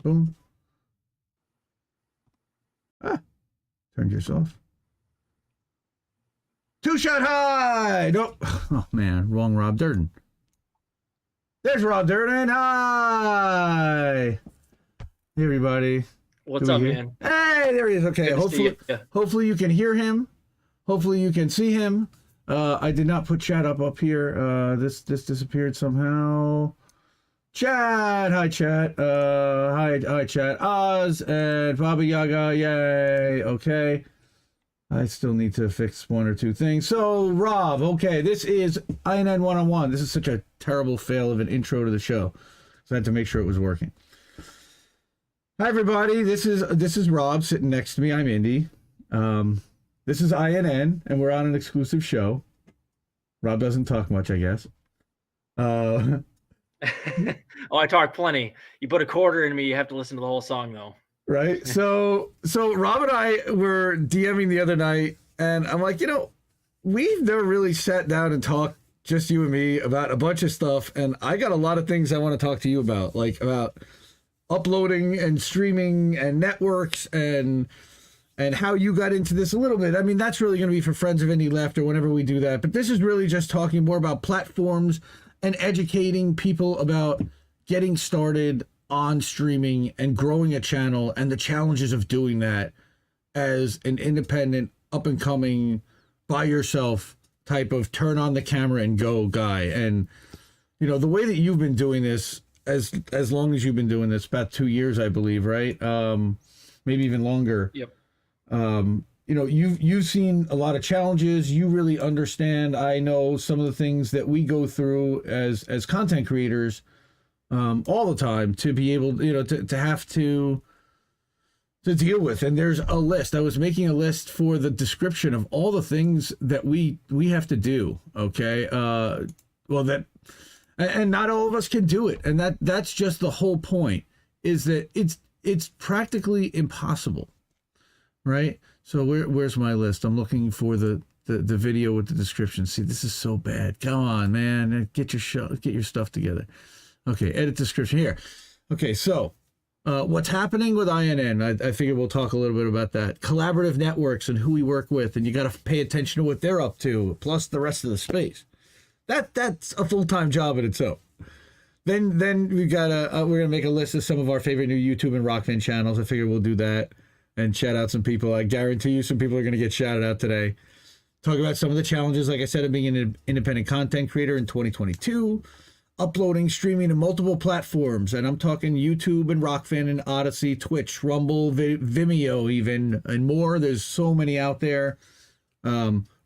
Boom. Ah, turned yours off. Two Shot High. Nope. Oh man, wrong Rob Durden. There's Rob Durden. Hi. Hey everybody. What's up, man? Hey, there he is. Okay, hopefully you can hear him. Hopefully you can see him. I did not put chat up here. This disappeared somehow. Chat, hi chat. Hi chat. Oz and Baba Yaga, yay. Okay. I still need to fix one or two things. So, Rob, okay, this is INN One-on-One. This is such a terrible fail of an intro to the show. So I had to make sure it was working. Hi everybody, this is Rob sitting next to me. I'm Indy. This is INN, and we're on an exclusive show. Rob doesn't talk much, I guess. Oh, I talk plenty. You put a quarter in me, you have to listen to the whole song, though. Right? So Rob and I were DMing the other night, and I'm like, we've never really sat down and talked, just you and me, about a bunch of stuff, and I got a lot of things I want to talk to you about, like about uploading and streaming and networks and how you got into this a little bit. I mean, that's really going to be for Friends of Indie Laughter whenever we do that. But this is really just talking more about platforms and educating people about getting started on streaming and growing a channel and the challenges of doing that as an independent, up-and-coming, by-yourself type of turn-on-the-camera and go guy. And, the way that you've been doing this, as long as you've been doing this, about 2 years, I believe, right? Maybe even longer. Yep. You've seen a lot of challenges. You really understand. I know some of the things that we go through as content creators all the time to be able, to have to deal with. And there's a list. I was making a list for the description of all the things that we have to do. Okay. And not all of us can do it. And that's just the whole point, is that it's practically impossible. Right? So where's my list? I'm looking for the video with the description. See, this is so bad. Come on, man. Get your stuff together. Okay, edit description here. Okay, so what's happening with INN? I figure we'll talk a little bit about that. Collaborative networks and who we work with, and you got to pay attention to what they're up to, plus the rest of the space. That's a full-time job in itself. Then we we're gonna make a list of some of our favorite new YouTube and Rockfin channels. I figure we'll do that and shout out some people. I guarantee you some people are going to get shouted out today. Talk about some of the challenges, like I said, of being an independent content creator in 2022, uploading, streaming to multiple platforms. And I'm talking YouTube and Rockfin and Odyssey, Twitch, Rumble, Vimeo even, and more. There's so many out there.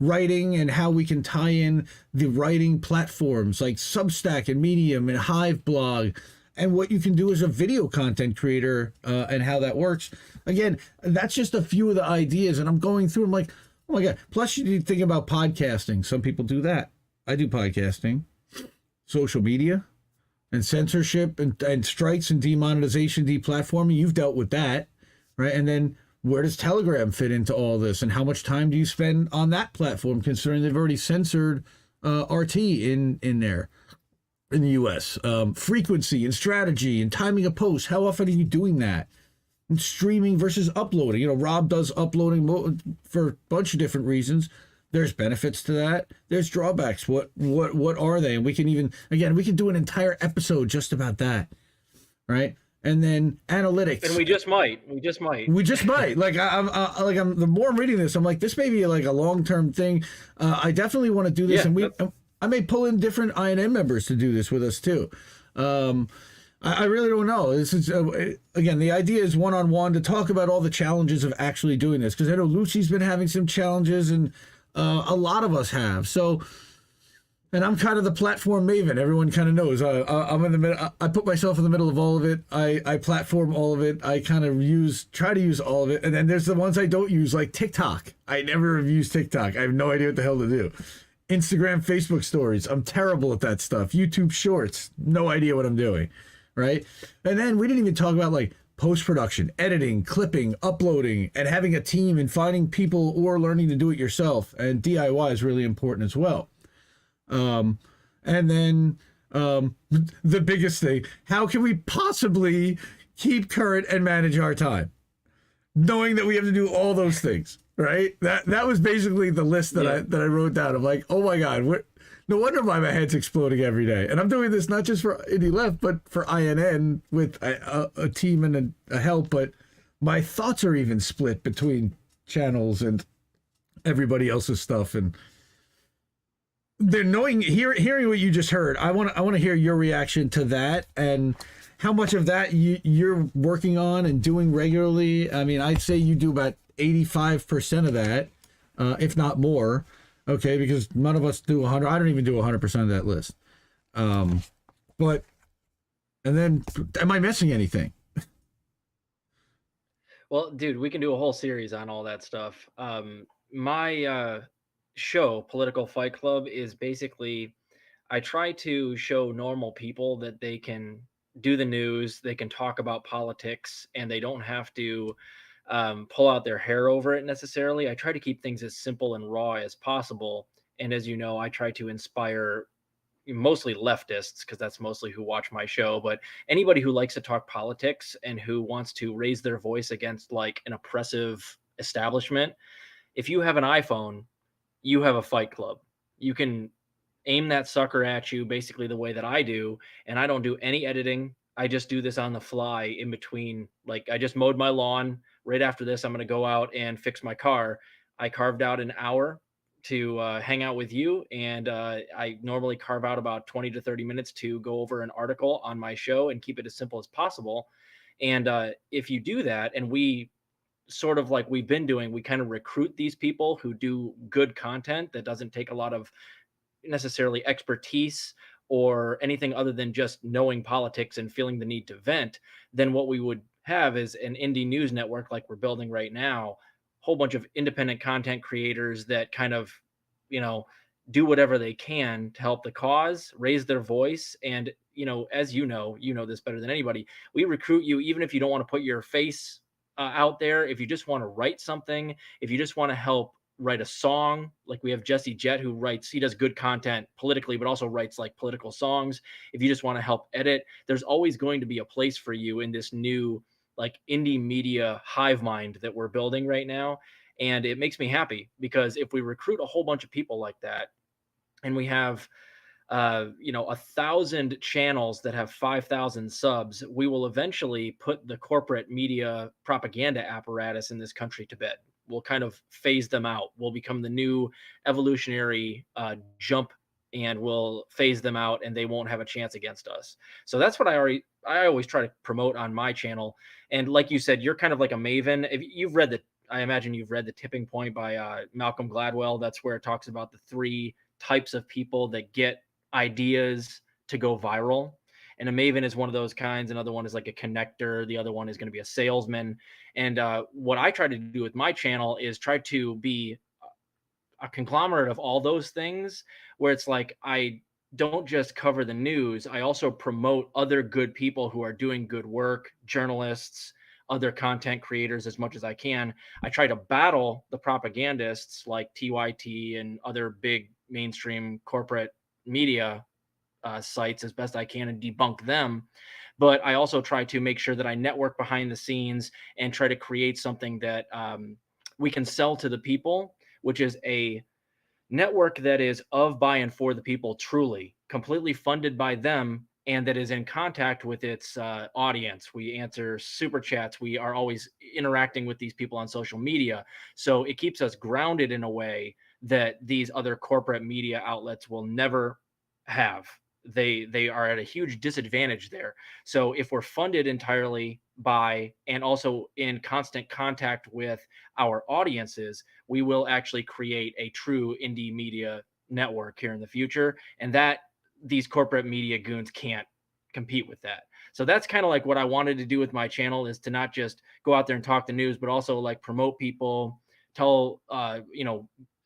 Writing and how we can tie in the writing platforms like Substack and Medium and Hive Blog, and what you can do as a video content creator and how that works. Again, that's just a few of the ideas, and I'm going through them like, oh my God. Plus, you need to think about podcasting. Some people do that. I do podcasting, social media, and censorship and strikes and demonetization, deplatforming. You've dealt with that, right? And then where does Telegram fit into all this, and how much time do you spend on that platform, considering they've already censored RT in there? In the US, frequency and strategy and timing of posts. How often are you doing that? And streaming versus uploading. Rob does uploading for a bunch of different reasons. There's benefits to that. There's drawbacks. What are they? And we can do an entire episode just about that, right? And then analytics. And we just might. Like I'm the more I'm reading this, I'm like, this may be like a long-term thing. I definitely want to do this, I may pull in different INN members to do this with us too. I really don't know. This is again, the idea is one-on-one to talk about all the challenges of actually doing this, because I know Lucy's been having some challenges, and a lot of us have. So, and I'm kind of the platform maven. Everyone kind of knows. I'm in the middle. I put myself in the middle of all of it. I platform all of it. I kind of try to use all of it. And then there's the ones I don't use, like TikTok. I never have used TikTok. I have no idea what the hell to do. Instagram, Facebook stories. I'm terrible at that stuff. YouTube shorts. No idea what I'm doing. Right. And then we didn't even talk about like post-production, editing, clipping, uploading, and having a team and finding people or learning to do it yourself. And DIY is really important as well. And then the biggest thing, how can we possibly keep current and manage our time, knowing that we have to do all those things, right? That was basically the list that I wrote down. I'm like, oh my god, no wonder why my head's exploding every day. And I'm doing this not just for Indie Left, but for INN with a team and a help. But my thoughts are even split between channels and everybody else's stuff. And they're hearing what you just heard. I want to hear your reaction to that and how much of that you're working on and doing regularly. I mean, I'd say you do about 85% of that, if not more. Okay, because none of us do 100. I don't even do 100% of that list. But and then, am I missing anything? Well, dude, we can do a whole series on all that stuff. My show, Political Fight Club, is basically I try to show normal people that they can do the news, they can talk about politics, and they don't have to pull out their hair over it necessarily. I try to keep things as simple and raw as possible. And as you know, I try to inspire mostly leftists because that's mostly who watch my show, but anybody who likes to talk politics and who wants to raise their voice against like an oppressive establishment. If you have an iPhone, you have a fight club. You can aim that sucker at you basically the way that I do, and I don't do any editing. I just do this on the fly in between. Like I just mowed my lawn. Right after this, I'm going to go out and fix my car. I carved out an hour to hang out with you, and I normally carve out about 20 to 30 minutes to go over an article on my show and keep it as simple as possible. And if you do that, and we sort of like we've been doing, we kind of recruit these people who do good content that doesn't take a lot of necessarily expertise or anything other than just knowing politics and feeling the need to vent, then what we would have is an indie news network like we're building right now, whole bunch of independent content creators that kind of, you know, do whatever they can to help the cause, raise their voice. And, you know, as you know this better than anybody, we recruit you even if you don't want to put your face out there, if you just want to write something, if you just want to help write a song. Like we have Jesse Jett who he does good content politically, but also writes like political songs. If you just want to help edit, there's always going to be a place for you in this new like indie media hive mind that we're building right now. And it makes me happy because if we recruit a whole bunch of people like that and we have 1,000 channels that have 5,000 subs, we will eventually put the corporate media propaganda apparatus in this country to bed. We'll kind of phase them out. We'll become the new evolutionary jump, and we'll phase them out, and they won't have a chance against us. So that's what I always try to promote on my channel. And like you said, you're kind of like a maven. If you've read I imagine you've read The Tipping Point by Malcolm Gladwell. That's where it talks about the 3 types of people that get ideas to go viral. And a maven is one of those kinds. Another one is like a connector. The other one is going to be a salesman. And what I try to do with my channel is try to be a conglomerate of all those things, where it's like I don't just cover the news. I also promote other good people who are doing good work, journalists, other content creators as much as I can. I try to battle the propagandists like TYT and other big mainstream corporate media sites as best I can and debunk them. But I also try to make sure that I network behind the scenes and try to create something that we can sell to the people, which is a network that is of, by, and for the people, truly, completely funded by them, and that is in contact with its audience. We answer super chats. We are always interacting with these people on social media. So it keeps us grounded in a way that these other corporate media outlets will never have. They are at a huge disadvantage there. So if we're funded entirely by and also in constant contact with our audiences, we will actually create a true indie media network here in the future. And that these corporate media goons can't compete with that. So that's kind of like what I wanted to do with my channel, is to not just go out there and talk the news, but also like promote people, tell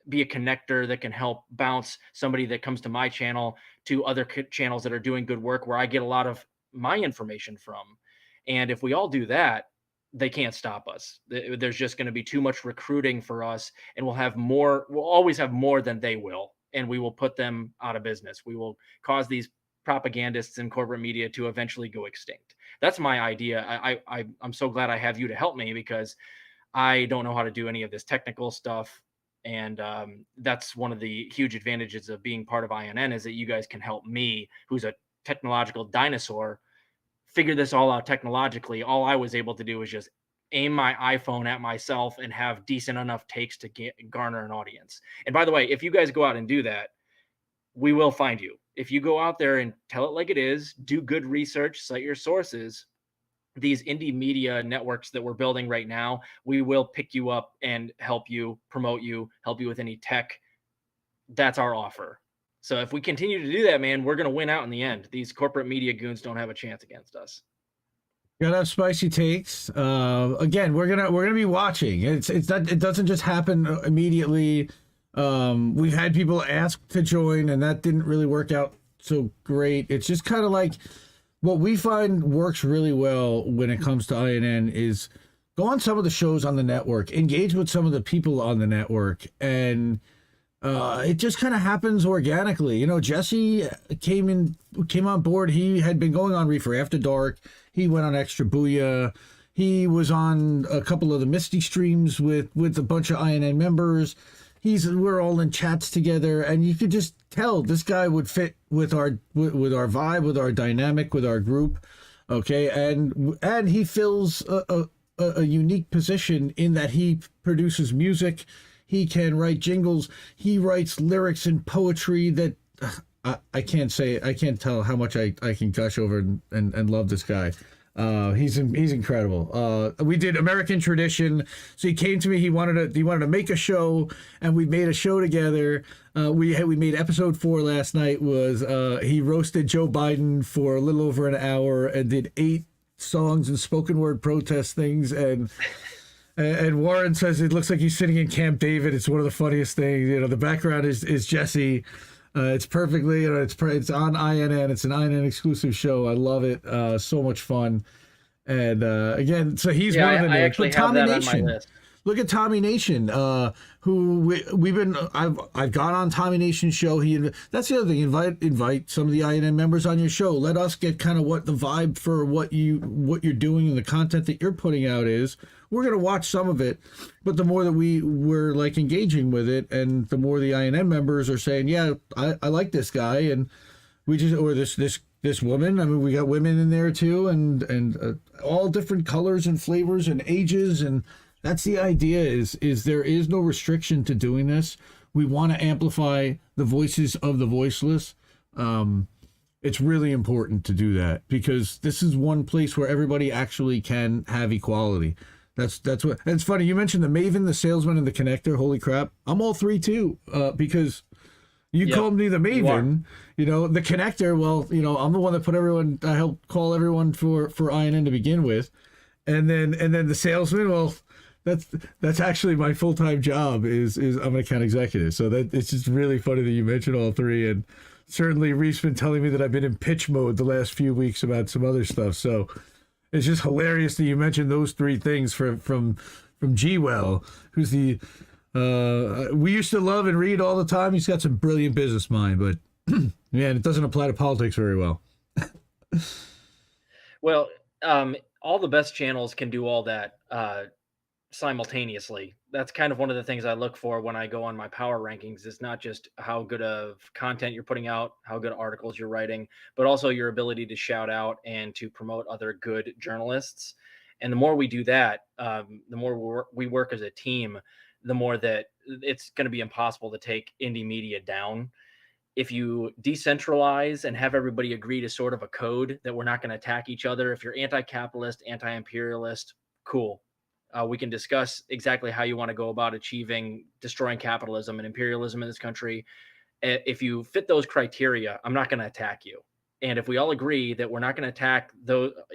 be a connector that can help bounce somebody that comes to my channel to other channels that are doing good work where I get a lot of my information from. And if we all do that, they can't stop us. There's just going to be too much recruiting for us, and we'll always have more than they will, and we will put them out of business. We will cause these propagandists and corporate media to eventually go extinct. That's my idea. I'm so glad I have you to help me, because I don't know how to do any of this technical stuff. And that's one of the huge advantages of being part of INN, is that you guys can help me, who's a technological dinosaur, figure this all out technologically. All I was able to do was just aim my iPhone at myself and have decent enough takes to garner an audience. And by the way, if you guys go out and do that, we will find you. If you go out there and tell it like it is, do good research, cite your sources, these indie media networks that we're building right now, we will pick you up and help you, promote you, help you with any tech. That's our offer. So if we continue to do that, man, we're going to win out in the end. These corporate media goons don't have a chance against us. Gotta have spicy takes. Again, we're gonna be watching. It's not, it doesn't just happen immediately. We've had people ask to join, and that didn't really work out so great. It's just kind of like, what we find works really well when it comes to INN is go on some of the shows on the network, engage with some of the people on the network, and it just kind of happens organically. You know, Jesse came on board. He had been going on Reefer After Dark. He went on Extra Booyah. He was on a couple of the Misty streams with a bunch of INN members. We're all in chats together, and you could just tell this guy would fit with our vibe, with our dynamic, with our group. Okay, and he fills a unique position in that he produces music. He can write jingles. He writes lyrics and poetry that I can't tell how much I can gush over and love this guy. He's incredible. We did American Tradition. So he came to me. He wanted to make a show, and we made a show together. We made episode 4 last night. Was he roasted Joe Biden for a little over an hour and did 8 songs and spoken word protest things, and Warren says it looks like he's sitting in Camp David. It's one of the funniest things. You know, the background is Jesse. It's perfectly, you know, it's on INN. It's an INN exclusive show. I love it. So much fun. And again, so he's one of the names. Actually have that on my list. Look at Tommy Nation, who I've gone on Tommy Nation's show. That's the other thing. Invite some of the INN members on your show. Let us get kind of what the vibe for what you're doing and the content that you're putting out is. We're gonna watch some of it, but the more that we're like engaging with it, and the more the INN members are saying, yeah, I like this guy, and we just, or this woman. I mean, we got women in there too, and all different colors and flavors and ages, and that's the idea. Is there is no restriction to doing this. We want to amplify the voices of the voiceless. It's really important to do that, because this is one place where everybody actually can have equality. That's what. And it's funny you mentioned the Maven, the Salesman, and the Connector. Holy crap, I'm all 3 too, because you called me the Maven. You know, the Connector. Well, you know, I'm the one that I helped call everyone for INN to begin with, and then the Salesman. Well, that's actually my full-time job. Is I'm an account executive. So that it's just really funny that you mentioned all 3, and certainly Reef's been telling me that I've been in pitch mode the last few weeks about some other stuff. So it's just hilarious that you mentioned those 3 things from G-Well, who's the we used to love and read all the time. He's got some brilliant business mind, but man, it doesn't apply to politics very well. Well, all the best channels can do all that simultaneously. That's kind of one of the things I look for when I go on my power rankings. Is not just how good of content you're putting out, how good articles you're writing, but also your ability to shout out and to promote other good journalists. And the more we do that, the more we work as a team, the more that it's going to be impossible to take indie media down. If you decentralize and have everybody agree to sort of a code that we're not going to attack each other, if you're anti-capitalist, anti-imperialist, cool. We can discuss exactly how you want to go about destroying capitalism and imperialism in this country. If you fit those criteria, I'm not going to attack you. And if we all agree that we're not going to attack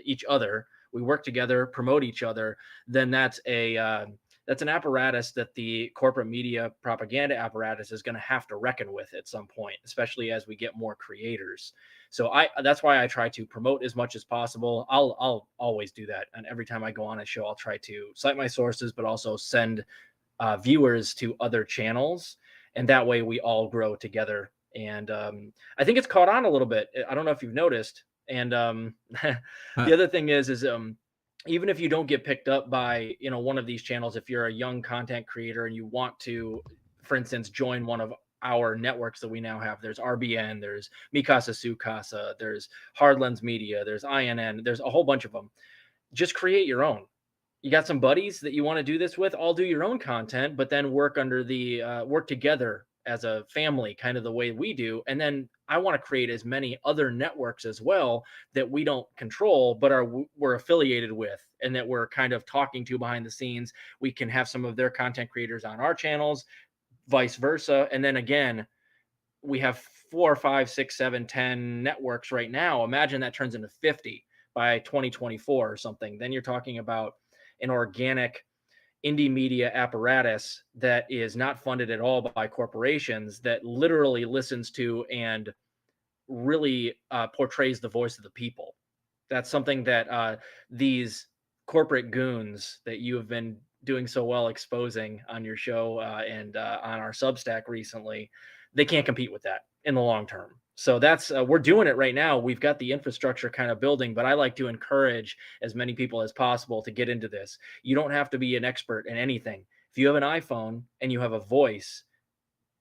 each other, we work together, promote each other, then that's an apparatus that the corporate media propaganda apparatus is going to have to reckon with at some point, especially as we get more creators. So that's why I try to promote as much as possible. I'll always do that. And every time I go on a show, I'll try to cite my sources, but also send viewers to other channels. And that way we all grow together And I think it's caught on a little bit. I don't know if you've noticed. And Uh, the other thing is even if you don't get picked up by one of these channels, if you're a young content creator and you want to, for instance, join one of our networks that we now have, there's RBN, there's Mikasa Sukasa, there's Hardlands Media, there's INN, there's a whole bunch of them. Just create your own. You got some buddies that you want to do this with, all do your own content, but then work under the work together as a family, kind of the way we do. And then I want to create as many other networks as well that we don't control, but we're affiliated with, and that we're kind of talking to behind the scenes. We can have some of their content creators on our channels, vice versa. And then again, we have 4, 5, 6, 7, 10 networks right now. Imagine that turns into 50 by 2024 or something. Then you're talking about an organic indie media apparatus that is not funded at all by corporations, that literally listens to and really portrays the voice of the people. That's something that these corporate goons that you have been doing so well exposing on your show and on our Substack recently, they can't compete with that in the long term. So that's we're doing it right now. We've got the infrastructure kind of building, but I like to encourage as many people as possible to get into this. You don't have to be an expert in anything. If you have an iPhone and you have a voice,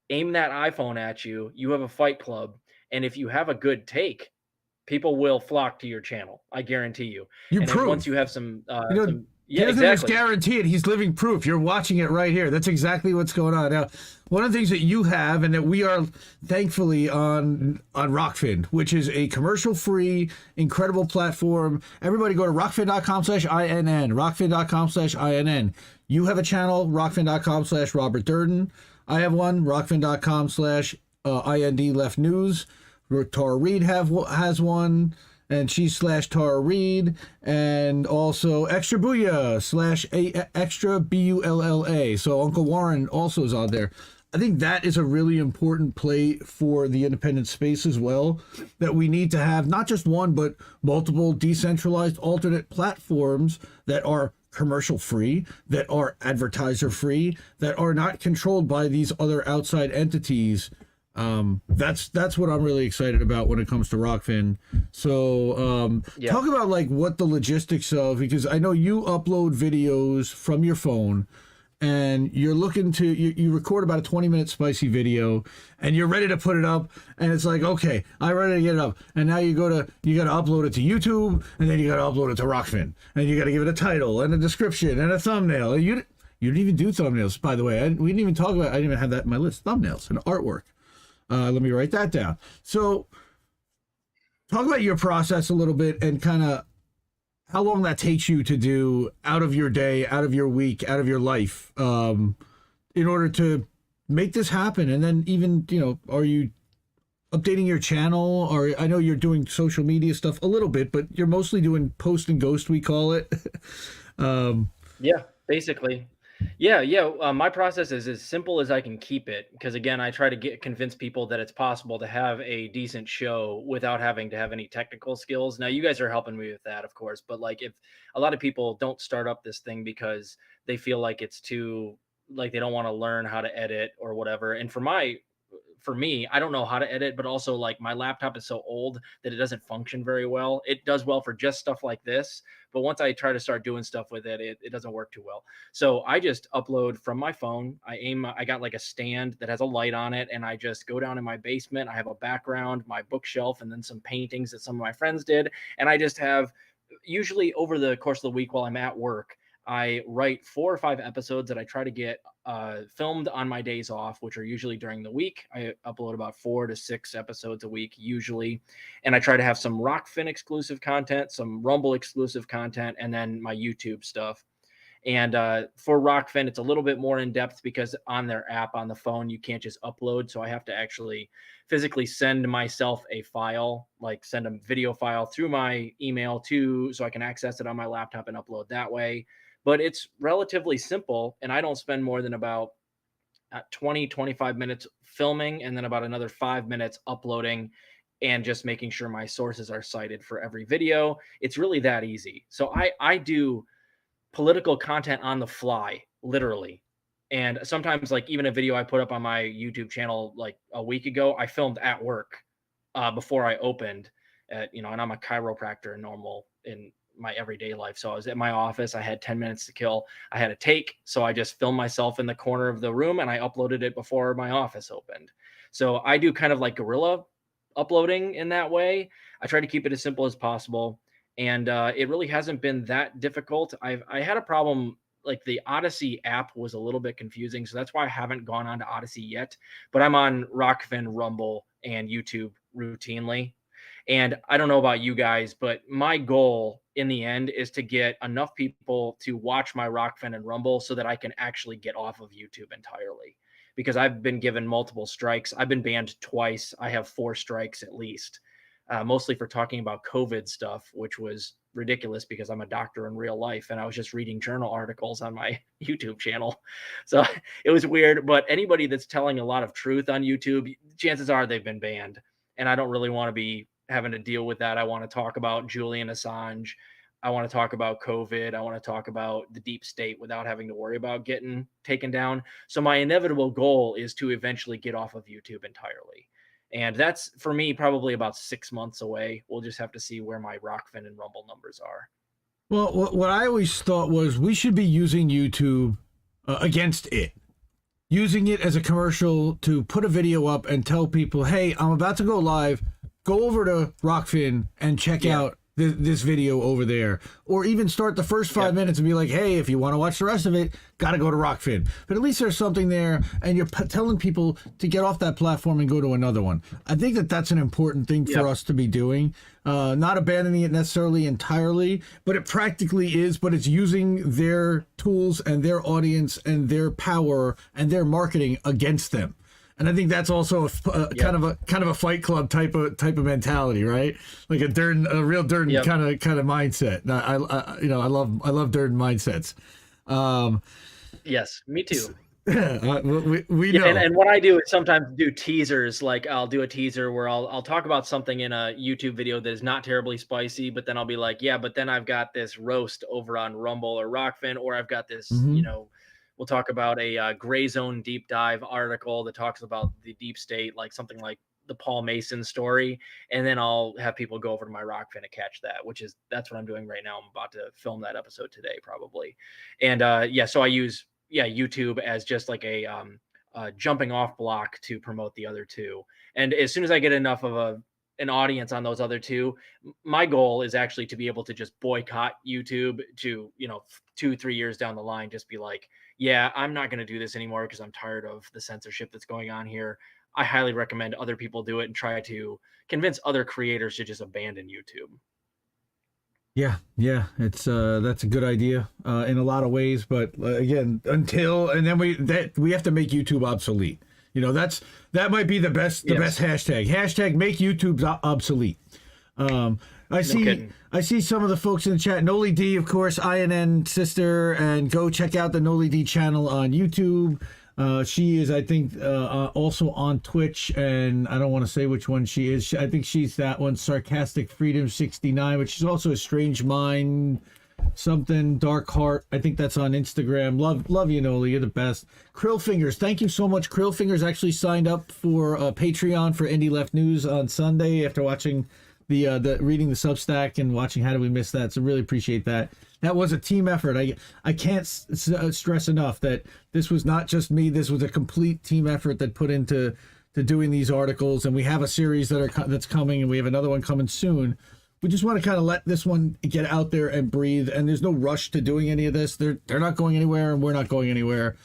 aim that iPhone at you. You have a fight club, and if you have a good take, people will flock to your channel. I guarantee you. you And then once prove. you have some, You know, yeah, Jonathan is exactly. guaranteed. He's living proof. You're watching it right here. That's exactly what's going on. Now, one of the things that you have and that we are thankfully on Rockfin, which is a commercial-free, incredible platform. Everybody go to rockfin.com/INN, rockfin.com/INN. You have a channel, rockfin.com/Robert Durden. I have one, rockfin.com/IND Left News. Tara Reid has one, and she's /Tara Reid, and also Extra Booyah /Extra BULLA. So Uncle Warren also is on there. I think that is a really important play for the independent space as well, that we need to have not just one, but multiple decentralized alternate platforms that are commercial free, that are advertiser free, that are not controlled by these other outside entities. That's what I'm really excited about when it comes to Rockfin. So Yeah. talk about like what the logistics of, because I know you upload videos from your phone, and you're looking to you record about a 20-minute spicy video, and you're ready to put it up, and it's like, okay, I'm ready to get it up, and now you got to upload it to YouTube, and then you got to upload it to Rockfin, and you got to give it a title and a description and a thumbnail. You didn't even do thumbnails, by the way. We didn't even talk about. I didn't even have that in my list. Thumbnails and artwork. Let me write that down. So, talk about your process a little bit and kind of how long that takes you to do out of your day, out of your week, out of your life, in order to make this happen. And then even, are you updating your channel? Or I know you're doing social media stuff a little bit, but you're mostly doing post and ghost, we call it. Yeah, basically. Yeah, yeah. My process is as simple as I can keep it, because again, I try to convince people that it's possible to have a decent show without having to have any technical skills. Now, you guys are helping me with that, of course, but like if a lot of people don't start up this thing because they feel like it's too, like they don't want to learn how to edit or whatever. And for me, I don't know how to edit, but also like my laptop is so old that it doesn't function very well. It does well for just stuff like this, but once I try to start doing stuff with it, it doesn't work too well. So I just upload from my phone. I got like a stand that has a light on it, and I just go down in my basement. I have a background, my bookshelf, and then some paintings that some of my friends did. And I just have, usually over the course of the week while I'm at work, I write 4 or 5 episodes that I try to get filmed on my days off, which are usually during the week. I upload about 4 to 6 episodes a week usually, and I try to have some Rockfin exclusive content, some Rumble exclusive content, and then my YouTube stuff. And for Rockfin, it's a little bit more in depth because on their app on the phone, you can't just upload. So I have to actually physically send myself a file, like send a video file through my email so I can access it on my laptop and upload that way. But it's relatively simple, and I don't spend more than about 20, 25 minutes filming, and then about another 5 minutes uploading and just making sure my sources are cited for every video. It's really that easy. So I do political content on the fly, literally. And sometimes, like, even a video I put up on my YouTube channel like a week ago, I filmed at work before I opened. And I'm a chiropractor in my everyday life. So I was at my office. I had 10 minutes to kill. I had a take. So I just filmed myself in the corner of the room and I uploaded it before my office opened. So I do kind of like guerrilla uploading in that way. I try to keep it as simple as possible. And it really hasn't been that difficult. I had a problem, like the Odyssey app was a little bit confusing. So that's why I haven't gone on to Odyssey yet. But I'm on Rockfin, Rumble, and YouTube routinely. And I don't know about you guys, but my goal in the end is to get enough people to watch my Rockfin and Rumble so that I can actually get off of YouTube entirely. Because I've been given multiple strikes. I've been banned twice. I have 4 strikes at least, mostly for talking about COVID stuff, which was ridiculous because I'm a doctor in real life and I was just reading journal articles on my YouTube channel. So it was weird. But anybody that's telling a lot of truth on YouTube, chances are they've been banned. And I don't really want to be having to deal with that. I want to talk about Julian Assange. I want to talk about COVID. I want to talk about the deep state without having to worry about getting taken down. So my inevitable goal is to eventually get off of YouTube entirely. And that's, for me, probably about 6 months away. We'll just have to see where my Rockfin and Rumble numbers are. Well, what I always thought was we should be using YouTube against it. Using it as a commercial to put a video up and tell people, hey, I'm about to go live. Go over to Rockfin and check out this video over there. Or even start the first 5 minutes and be like, hey, if you want to watch the rest of it, got to go to Rockfin. But at least there's something there, and you're telling people to get off that platform and go to another one. I think that that's an important thing for us to be doing. Not abandoning it necessarily entirely, but it practically is. But it's using their tools and their audience and their power and their marketing against them. And I think that's also kind of a Fight Club type of mentality, right? Like a real Durden kind of mindset. I love Durden mindsets. Yes, me too. we know. And what I do is sometimes do teasers. Like I'll do a teaser where I'll talk about something in a YouTube video that is not terribly spicy, but then I'll be like, yeah, but then I've got this roast over on Rumble or Rockfin, or I've got this, we'll talk about a Gray Zone deep dive article that talks about the deep state, like something like the Paul Mason story. And then I'll have people go over to my Rockfin to catch that, that's what I'm doing right now. I'm about to film that episode today, probably. And so I use YouTube as just like a jumping off block to promote the other two. And as soon as I get enough of an audience on those other two, my goal is actually to be able to just boycott YouTube to, 2-3 years down the line, just be like, yeah, I'm not going to do this anymore because I'm tired of the censorship that's going on here. I highly recommend other people do it and try to convince other creators to just abandon YouTube. Yeah, it's that's a good idea in a lot of ways, but again, we have to make YouTube obsolete. That might be the best hashtag. Hashtag make YouTube obsolete. I see some of the folks in the chat. Noli D, of course, INN sister, and go check out the Noli D channel on YouTube. She is, I think, also on Twitch, and I don't want to say which one she is. I think she's that one, Sarcastic Freedom 69, but she's also a Strange Mind, something Dark Heart. I think that's on Instagram. Love you, Noli. You're the best. Krill Fingers, thank you so much. Krill Fingers actually signed up for Patreon for Indie Left News on Sunday after watching the reading the Substack and watching How Do We Miss That. So really appreciate that. That was a team effort. I can't stress enough that this was not just me. This was a complete team effort that put into doing these articles. And we have a series that's coming, and we have another one coming soon. We just want to kind of let this one get out there and breathe. And there's no rush to doing any of this. They're not going anywhere, and we're not going anywhere.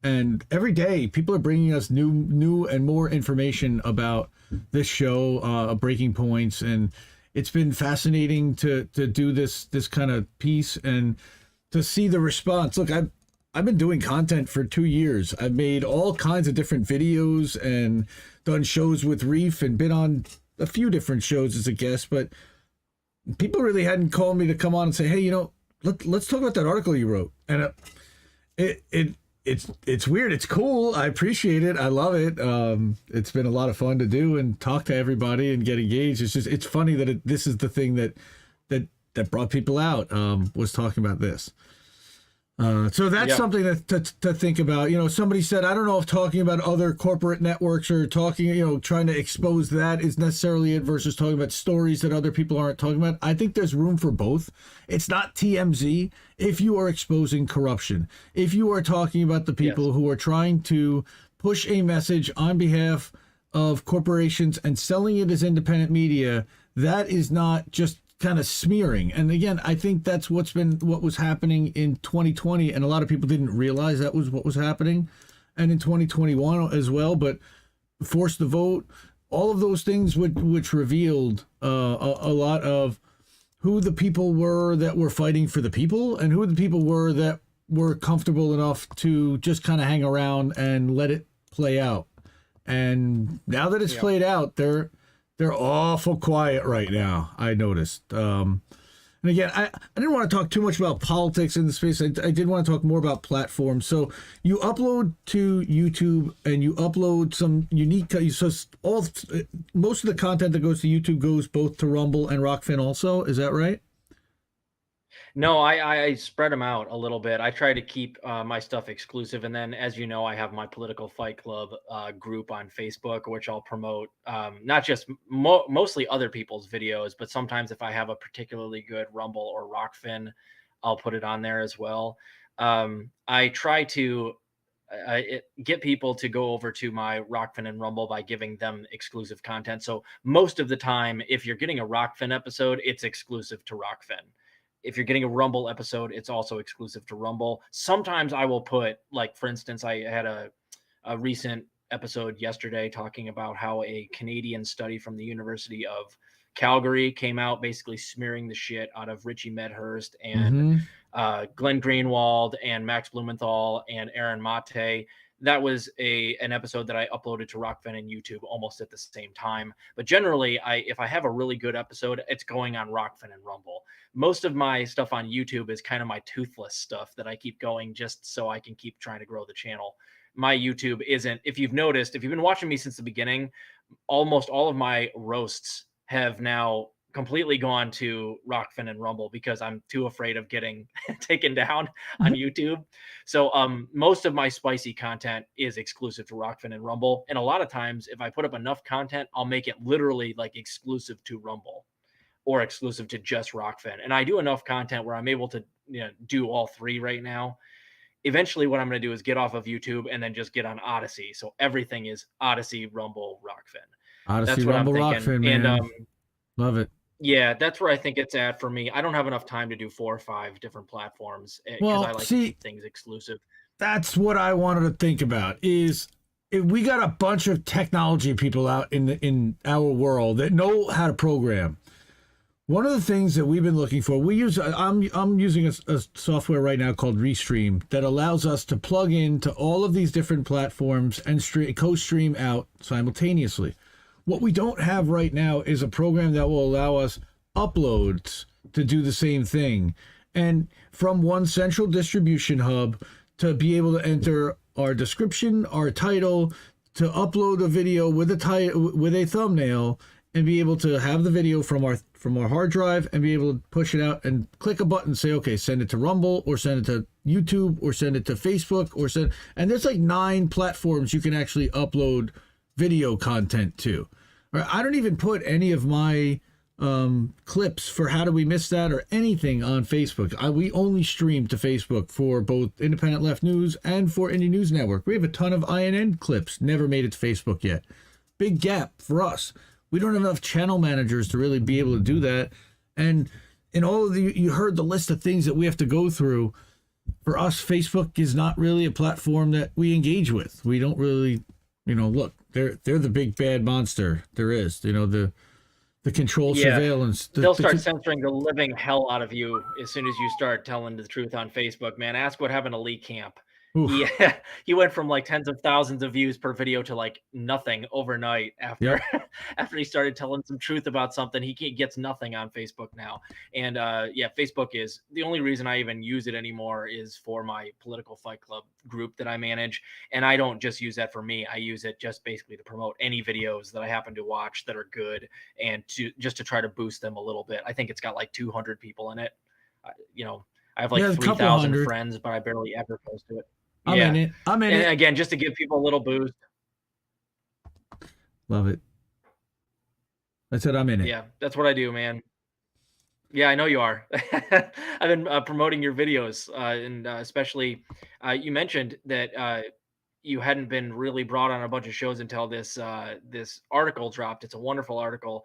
And every day, people are bringing us new and more information about this show, Breaking Points, and it's been fascinating to do this kind of piece and to see the response. Look, I've been doing content for 2 years. I've made all kinds of different videos and done shows with Reef and been on a few different shows as a guest, but people really hadn't called me to come on and say, hey, let's talk about that article you wrote. And it's weird. It's cool. I appreciate it. I love it. It's been a lot of fun to do and talk to everybody and get engaged. It's funny that this is the thing that brought people out, was talking about this. So that's Yeah. something to think about. Somebody said, I don't know if talking about other corporate networks or talking, trying to expose that is necessarily it versus talking about stories that other people aren't talking about. I think there's room for both. It's not TMZ if you are exposing corruption, if you are talking about the Yes. people who are trying to push a message on behalf of corporations and selling it as independent media, that is not just kind of smearing. And again, I think that's what was happening in 2020, and a lot of people didn't realize that was what was happening, and in 2021 as well. But forced the vote, all of those things which revealed a lot of who the people were that were fighting for the people, and who the people were that were comfortable enough to just kind of hang around and let it play out. And now that it's Yeah. played out, they're awful quiet right now, I noticed. And again, I didn't want to talk too much about politics in the space. I did want to talk more about platforms. So you upload to YouTube and you upload some unique. So most of the content that goes to YouTube goes both to Rumble and Rockfin. Also, is that right? No, I spread them out a little bit. I try to keep my stuff exclusive, and then, as you know, I have my Political Fight Club group on Facebook, which I'll promote. Not just mostly other people's videos, but sometimes if I have a particularly good Rumble or Rockfin, I'll put it on there as well. I try to get people to go over to my Rockfin and Rumble by giving them exclusive content. So most of the time, if you're getting a Rockfin episode, it's exclusive to Rockfin. If you're getting a Rumble episode, it's also exclusive to Rumble. Sometimes I will put, like, for instance, I had a recent episode yesterday talking about how a Canadian study from the University of Calgary came out, basically smearing the shit out of Richie Medhurst and Mm-hmm. Glenn Greenwald and Max Blumenthal and Aaron Mate. That was an episode that I uploaded to Rockfin and YouTube almost at the same time. But generally, if I have a really good episode, it's going on Rockfin and Rumble. Most of my stuff on YouTube is kind of my toothless stuff that I keep going just so I can keep trying to grow the channel. My YouTube isn't, if you've noticed, if you've been watching me since the beginning, almost all of my roasts have now completely gone to Rockfin and Rumble because I'm too afraid of getting taken down on YouTube. So most of my spicy content is exclusive to Rockfin and Rumble. And a lot of times if I put up enough content, I'll make it literally like exclusive to Rumble or exclusive to just Rockfin. And I do enough content where I'm able to, do all three right now. Eventually what I'm going to do is get off of YouTube and then just get on Odyssey. So everything is Odyssey, Rumble, Rockfin. Odyssey, That's what I'm Rumble, thinking. Rockfin, And man, love it. yeah, that's where I think it's at for me. I don't have enough time to do 4 or 5 different platforms because I Well, like to see, keep things exclusive. that's what I wanted to think about. Is if we got a bunch of technology people out in our world that know how to program. One of the things that we've been looking for, I'm using a software right now called Restream that allows us to plug into all of these different platforms and co-stream out simultaneously. What we don't have right now is a program that will allow us uploads to do the same thing. And from one central distribution hub to be able to enter our description, our title, to upload a video with a thumbnail, and be able to have the video from our hard drive and be able to push it out and click a button, say, okay, send it to Rumble or send it to YouTube or send it to Facebook and there's like 9 platforms you can actually upload video content to. I don't even put any of my clips for How Do We Miss That or anything on Facebook. We only stream to Facebook for both Independent Left News and for Indie News Network. We have a ton of INN clips, never made it to Facebook yet. Big gap for us. We don't have enough channel managers to really be able to do that. And in all of you heard the list of things that we have to go through. For us, Facebook is not really a platform that we engage with. We don't really, look, they're the big bad monster there is. The control surveillance. They'll start censoring the living hell out of you as soon as you start telling the truth on Facebook, man. Ask what happened to Lee Camp. Oof. He went from like tens of thousands of views per video to like nothing overnight after after he started telling some truth about something. He gets nothing on Facebook now. And Facebook is the only reason I even use it anymore is for my Political Fight Club group that I manage. And I don't just use that for me. I use it just basically to promote any videos that I happen to watch that are good and to try to boost them a little bit. I think it's got like 200 people in it. I have like Yeah, a couple 3,000 hundred. friends, but I barely ever post to it. I'm in Yeah. it. I'm in And it. again, just to give people a little boost. Love it. I said I'm in it. Yeah, that's what I do, man. Yeah, I know you are. I've been promoting your videos, and especially you mentioned that you hadn't been really brought on a bunch of shows until this article dropped. It's a wonderful article.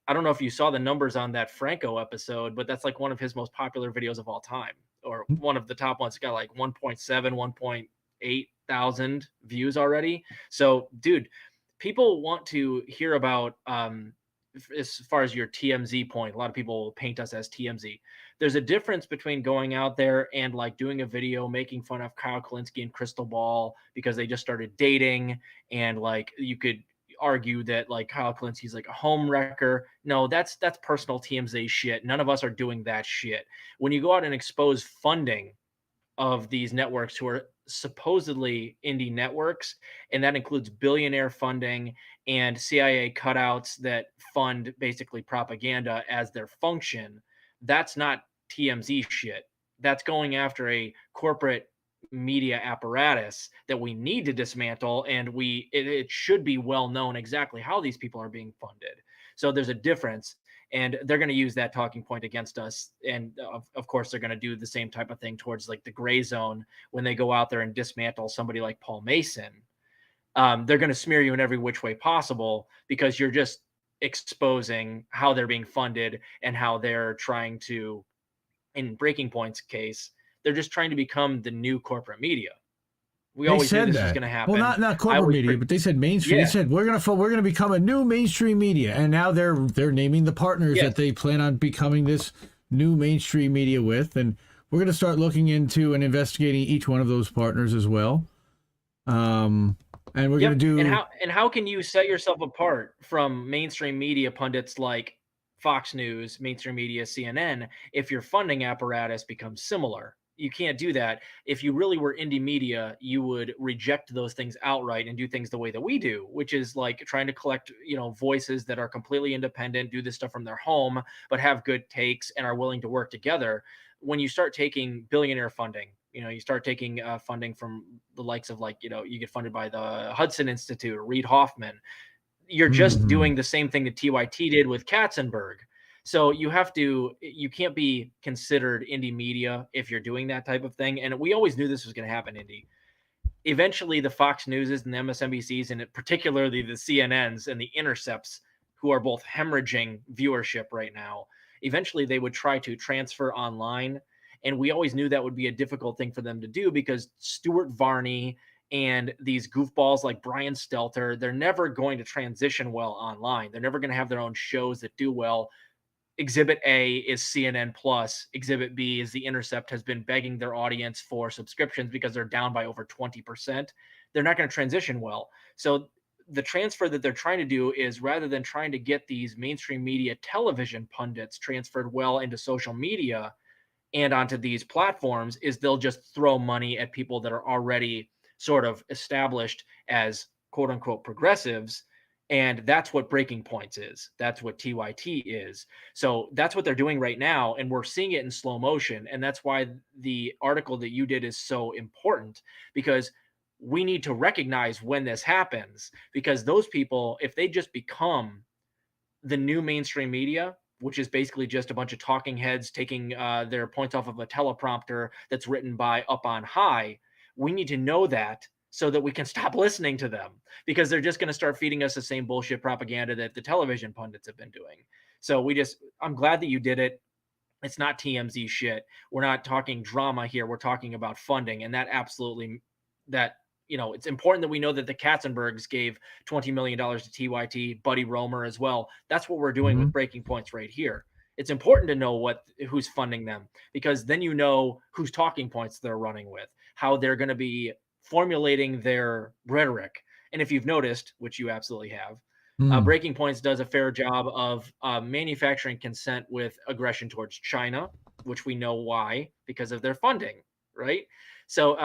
I don't know if you saw the numbers on that Franco episode, but that's like one of his most popular videos of all time, or one of the top ones. It got like 1.7, 1.8 thousand views already. So, dude, people want to hear about as far as your TMZ point. A lot of people will paint us as TMZ. There's a difference between going out there and like doing a video making fun of Kyle Kalinske and Crystal Ball because they just started dating, and like you could argue that like Kyle Kalinski's like a home wrecker. No, that's personal TMZ shit. None of us are doing that shit. When you go out and expose funding of these networks who are supposedly indie networks, and that includes billionaire funding and CIA cutouts that fund basically propaganda as their function. That's not TMZ shit. That's going after a corporate media apparatus that we need to dismantle, and it should be well known exactly how these people are being funded. So there's a difference, and they're going to use that talking point against us. And of course they're going to do the same type of thing towards like the gray zone when they go out there and dismantle somebody like Paul Mason. They're going to smear you in every which way possible because you're just exposing how they're being funded and how they're trying to, in Breaking Point's case, they're just trying to become the new corporate media. We They always knew said this was that. going to Well, happen. not I corporate always media, but they said mainstream. Yeah. They said we're gonna become a new mainstream media, and now they're naming the partners Yes. that they plan on becoming this new mainstream media with, and we're gonna start looking into and investigating each one of those partners as well. And we're gonna do. And how can you set yourself apart from mainstream media pundits like Fox News, mainstream media, CNN, if your funding apparatus becomes similar? You can't do that. If you really were indie media, you would reject those things outright and do things the way that we do, which is like trying to collect, voices that are completely independent, do this stuff from their home, but have good takes and are willing to work together. When you start taking billionaire funding, you start taking funding from the likes of, like, you get funded by the Hudson Institute or Reid Hoffman. You're just doing the same thing that TYT did with Katzenberg. So you can't be considered indie media if you're doing that type of thing. And we always knew this was going to happen, Indy. Eventually the Fox Newses and the MSNBCs, and particularly the CNNs and the Intercepts, who are both hemorrhaging viewership right now, eventually they would try to transfer online. And we always knew that would be a difficult thing for them to do because Stuart Varney and these goofballs like Brian Stelter, they're never going to transition well online. They're never going to have their own shows that do well. Exhibit A is CNN Plus. Exhibit B is The Intercept, has been begging their audience for subscriptions because they're down by over 20%. They're not going to transition well. So the transfer that they're trying to do is, rather than trying to get these mainstream media television pundits transferred well into social media and onto these platforms, is they'll just throw money at people that are already sort of established as quote unquote progressives. And that's what Breaking Points is. That's what TYT is. So that's what they're doing right now. And we're seeing it in slow motion. And that's why the article that you did is so important, because we need to recognize when this happens, because those people, if they just become the new mainstream media, which is basically just a bunch of talking heads taking their points off of a teleprompter that's written by Up on High, we need to know that so that we can stop listening to them, because they're just going to start feeding us the same bullshit propaganda that the television pundits have been doing. So I'm glad that you did it. It's not TMZ shit. We're not talking drama here. We're talking about funding. And it's important that we know that the Katzenbergs gave $20 million to TYT, Buddy Romer as well. That's what we're doing with Breaking Points right here. It's important to know who's funding them, because then you know whose talking points they're running with, how they're going to be formulating their rhetoric. And if you've noticed, which you absolutely have, Breaking Points does a fair job of manufacturing consent with aggression towards China, which we know why, because of their funding, right? So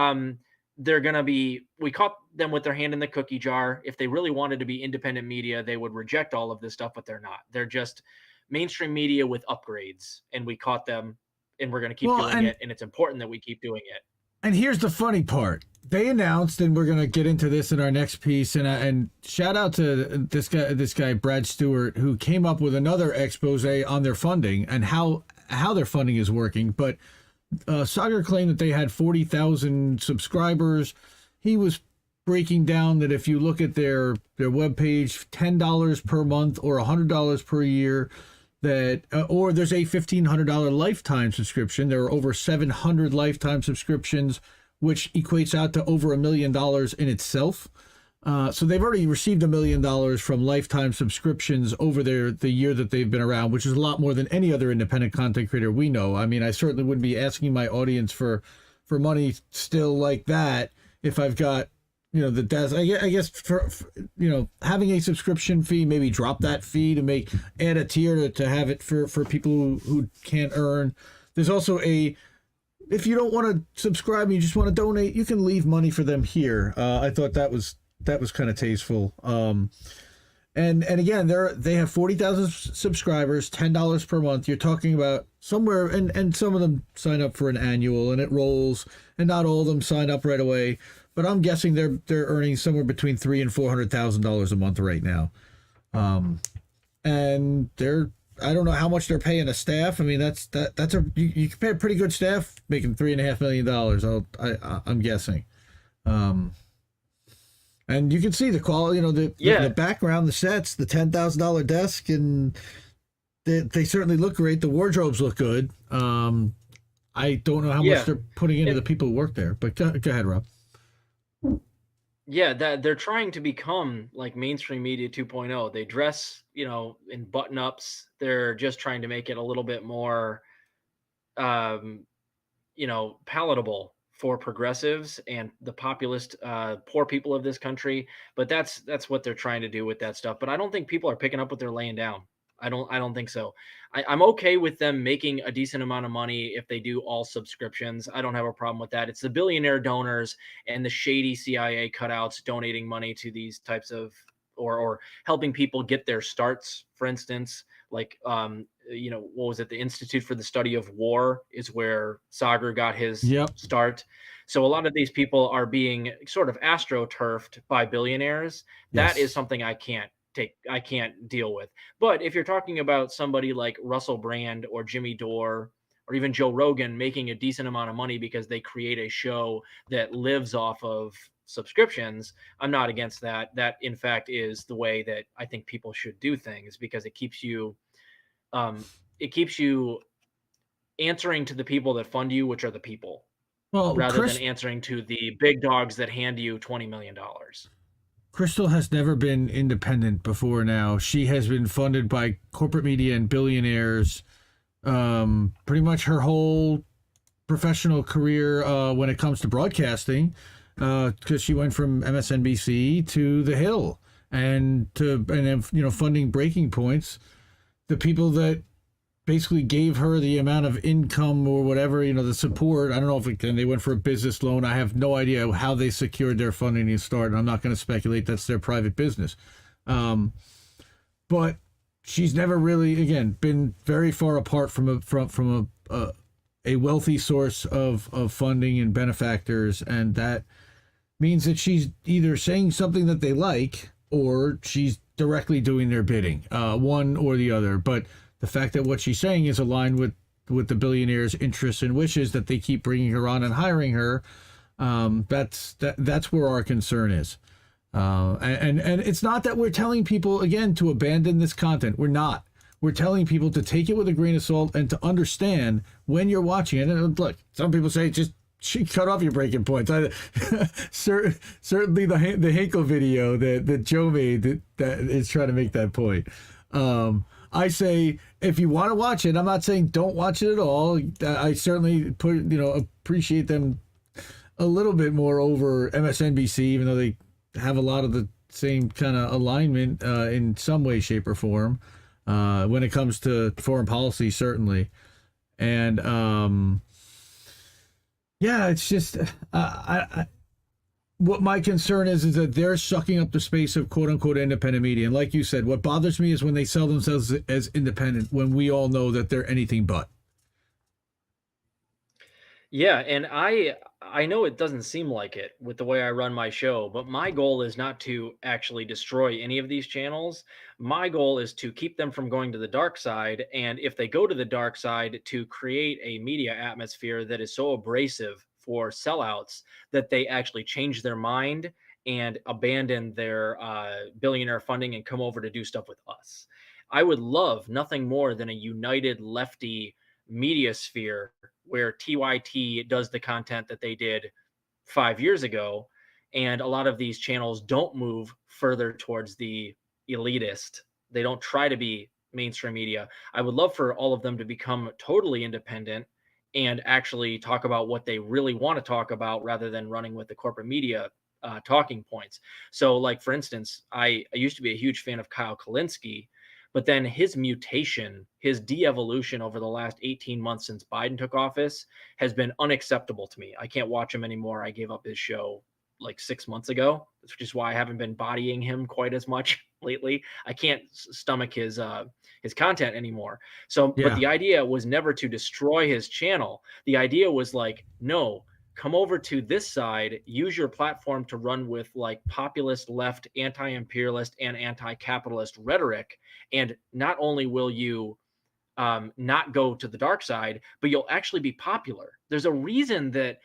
we caught them with their hand in the cookie jar. If they really wanted to be independent media, they would reject all of this stuff, but they're not. They're just mainstream media with upgrades, and we caught them and we're going to keep Well, doing it, and it's important that we keep doing it. And here's the funny part. They announced, and we're going to get into this in our next piece, and shout out to this guy Brad Stewart, who came up with another expose on their funding and how their funding is working. But Sagar claimed that they had 40,000 subscribers. He was breaking down that if you look at their webpage, $10 per month or $100 per year, that or there's a $1,500 lifetime subscription. There are over 700 lifetime subscriptions, which equates out to over $1 million in itself. So they've already received $1 million from lifetime subscriptions over the year that they've been around, which is a lot more than any other independent content creator we know. I mean, I certainly wouldn't be asking my audience for money still like that if I've got, the desk. I guess for having a subscription fee, maybe drop that fee to add a tier to have it for people who can't earn. There's also if you don't want to subscribe and you just want to donate, you can leave money for them here. I thought that was kind of tasteful. And again, they have 40,000 subscribers, $10 per month. You're talking about somewhere, and some of them sign up for an annual, and it rolls, and not all of them sign up right away. But I'm guessing they're earning somewhere between $300,000 and $400,000 a month right now. And I don't know how much they're paying a staff. I mean, you can pay a pretty good staff making $3.5 million. I'm guessing. And you can see the quality, the background, the sets, the $10,000 desk, and they certainly look great. The wardrobes look good. I don't know how much they're putting into the people who work there, but go ahead, Rob. Yeah, that they're trying to become like mainstream media 2.0. They dress, in button-ups. They're just trying to make it a little bit more, palatable for progressives and the populist, poor people of this country. But that's what they're trying to do with that stuff. But I don't think people are picking up what they're laying down. I don't think so. I'm okay with them making a decent amount of money if they do all subscriptions. I don't have a problem with that. It's the billionaire donors and the shady CIA cutouts donating money to these types of or helping people get their starts, for instance. Like, what was it? The Institute for the Study of War is where Sagar got his start. So a lot of these people are being sort of astroturfed by billionaires. That is something I can't deal with. But if you're talking about somebody like Russell Brand or Jimmy Dore or even Joe Rogan making a decent amount of money because they create a show that lives off of subscriptions, I'm not against that. That in fact is the way that I think people should do things, because it keeps you answering to the people that fund you, which are the people, rather than answering to the big dogs that hand you $20 million. Crystal has never been independent before now. She has been funded by corporate media and billionaires pretty much her whole professional career when it comes to broadcasting, because she went from MSNBC to The Hill and funding Breaking Points. The people that basically gave her the amount of income or whatever, the support. I don't know if they went for a business loan. I have no idea how they secured their funding to start. And I'm not going to speculate. That's their private business. But she's never really, again, been very far apart from a wealthy source of funding and benefactors. And that means that she's either saying something that they like or she's directly doing their bidding, one or the other. But the fact that what she's saying is aligned with the billionaires' interests and wishes, that they keep bringing her on and hiring her, that's where our concern is. And it's not that we're telling people, again, to abandon this content. We're not. We're telling people to take it with a grain of salt and to understand when you're watching it. And look, some people say just cut off your Breaking Points. Certainly the Hinkle video that Joe made that is trying to make that point. I say, if you want to watch it, I'm not saying don't watch it at all. I certainly appreciate them a little bit more over MSNBC, even though they have a lot of the same kind of alignment in some way, shape, or form when it comes to foreign policy, certainly. And it's just what my concern is that they're sucking up the space of quote unquote independent media. And like you said, what bothers me is when they sell themselves as independent when we all know that they're anything but. Yeah, and I know it doesn't seem like it with the way I run my show, but my goal is not to actually destroy any of these channels. My goal is to keep them from going to the dark side, and if they go to the dark side, to create a media atmosphere that is so abrasive for sellouts that they actually change their mind and abandon their billionaire funding and come over to do stuff with us. I would love nothing more than a united lefty media sphere where TYT does the content that they did 5 years ago, and a lot of these channels don't move further towards the elitist. They don't try to be mainstream media. I would love for all of them to become totally independent and actually talk about what they really want to talk about rather than running with the corporate media talking points. So, like for instance, I used to be a huge fan of Kyle Kalinske, but then his mutation, his de-evolution over the last 18 months since Biden took office has been unacceptable to me. I can't watch him anymore. I gave up his show like 6 months ago, which is why I haven't been bodying him quite as much lately. I can't stomach his content anymore. So, but Yeah. the idea was never to destroy his channel. The idea was like, no, come over to this side, use your platform to run with like populist left, anti-imperialist, and anti-capitalist rhetoric, and not only will you not go to the dark side, but you'll actually be popular. There's a reason that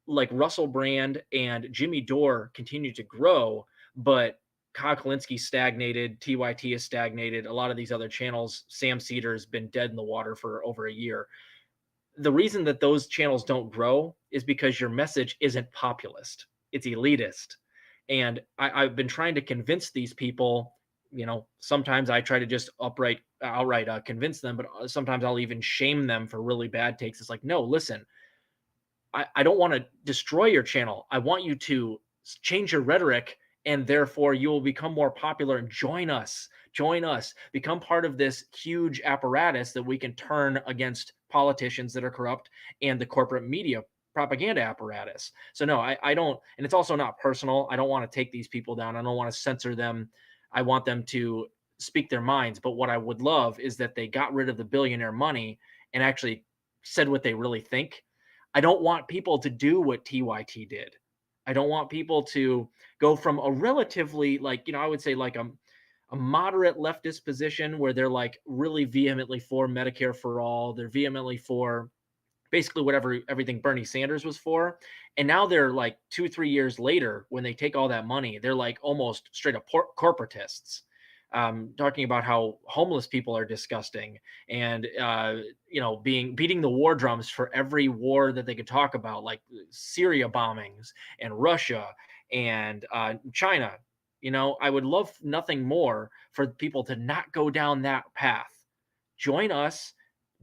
like Russell Brand and Jimmy Dore continue to grow, but Kyle Kalinske stagnated, TYT is stagnated. A lot of these other channels, Sam Cedar's been dead in the water for over a year. The reason that those channels don't grow is because your message isn't populist, it's elitist. And I've been trying to convince these people, sometimes I try to just outright convince them, but sometimes I'll even shame them for really bad takes. It's like, no, listen, I don't want to destroy your channel. I want you to change your rhetoric, and therefore you will become more popular and join us. Join us. Become part of this huge apparatus that we can turn against politicians that are corrupt and the corporate media propaganda apparatus. So no, I don't, and it's also not personal. I don't want to take these people down. I don't want to censor them. I want them to speak their minds. But what I would love is that they got rid of the billionaire money and actually said what they really think. I don't want people to do what TYT did. I don't want people to go from a relatively like, I would say like a moderate leftist position where they're like really vehemently for Medicare for all. They're vehemently for basically whatever everything Bernie Sanders was for. And now they're like 2, 3 years later, when they take all that money, they're like almost straight up corporatists. Talking about how homeless people are disgusting, and beating the war drums for every war that they could talk about, like Syria bombings and Russia and China. I would love nothing more for people to not go down that path. Join us,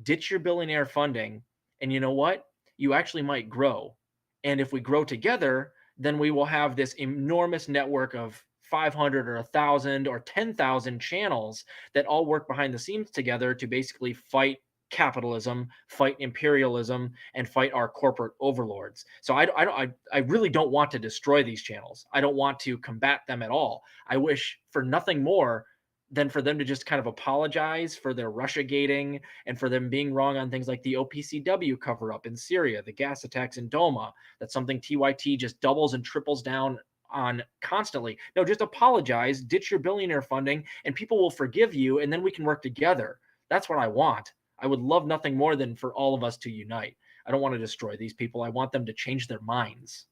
ditch your billionaire funding, and you know what? You actually might grow. And if we grow together, then we will have this enormous network of 500 or 1,000 or 10,000 channels that all work behind the scenes together to basically fight capitalism, fight imperialism, and fight our corporate overlords. So I really don't want to destroy these channels. I don't want to combat them at all. I wish for nothing more than for them to just kind of apologize for their Russia gating and for them being wrong on things like the OPCW cover up in Syria, the gas attacks in Doma. That's something TYT just doubles and triples down on constantly. No, just apologize, ditch your billionaire funding, and people will forgive you, and then we can work together. That's what I want. I would love nothing more than for all of us to unite. I don't want to destroy these people. I want them to change their minds.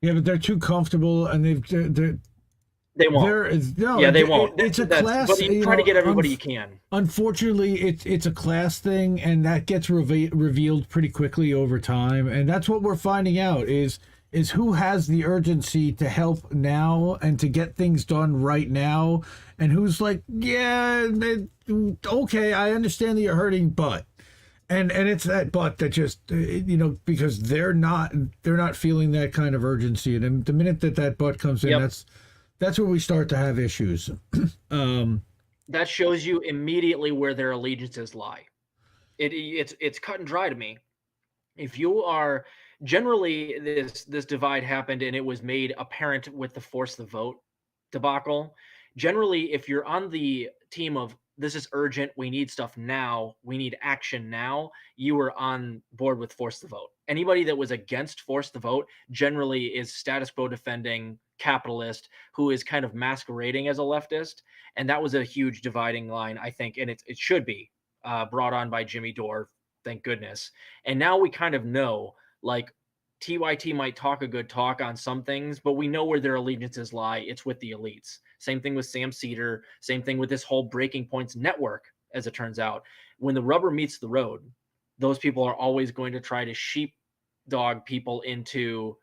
Yeah, but they're too comfortable, and They won't. there is no. Yeah, they won't. It's a class. But you try to get everybody you can. Unfortunately, it's a class thing, and that gets revealed pretty quickly over time, and that's what we're finding out is who has the urgency to help now and to get things done right now, and who's like, yeah, okay, I understand that you're hurting, but. And it's that but that just because they're not feeling that kind of urgency, and the minute that but comes in, Yep. that's where we start to have issues. That shows you immediately where their allegiances lie. It's cut and dry to me. If you are generally this divide happened and it was made apparent with the force the vote debacle. Generally, if you're on the team of this is urgent, we need stuff now, we need action now, you were on board with force the vote. Anybody that was against force the vote generally is status quo defending capitalist who is kind of masquerading as a leftist. And that was a huge dividing line, I think. And it should be brought on by Jimmy Dore, thank goodness. And now we kind of know, like, TYT might talk a good talk on some things, but we know where their allegiances lie. It's with the elites. Same thing with Sam Cedar. Same thing with this whole Breaking Points network, as it turns out. When the rubber meets the road, those people are always going to try to sheepdog people into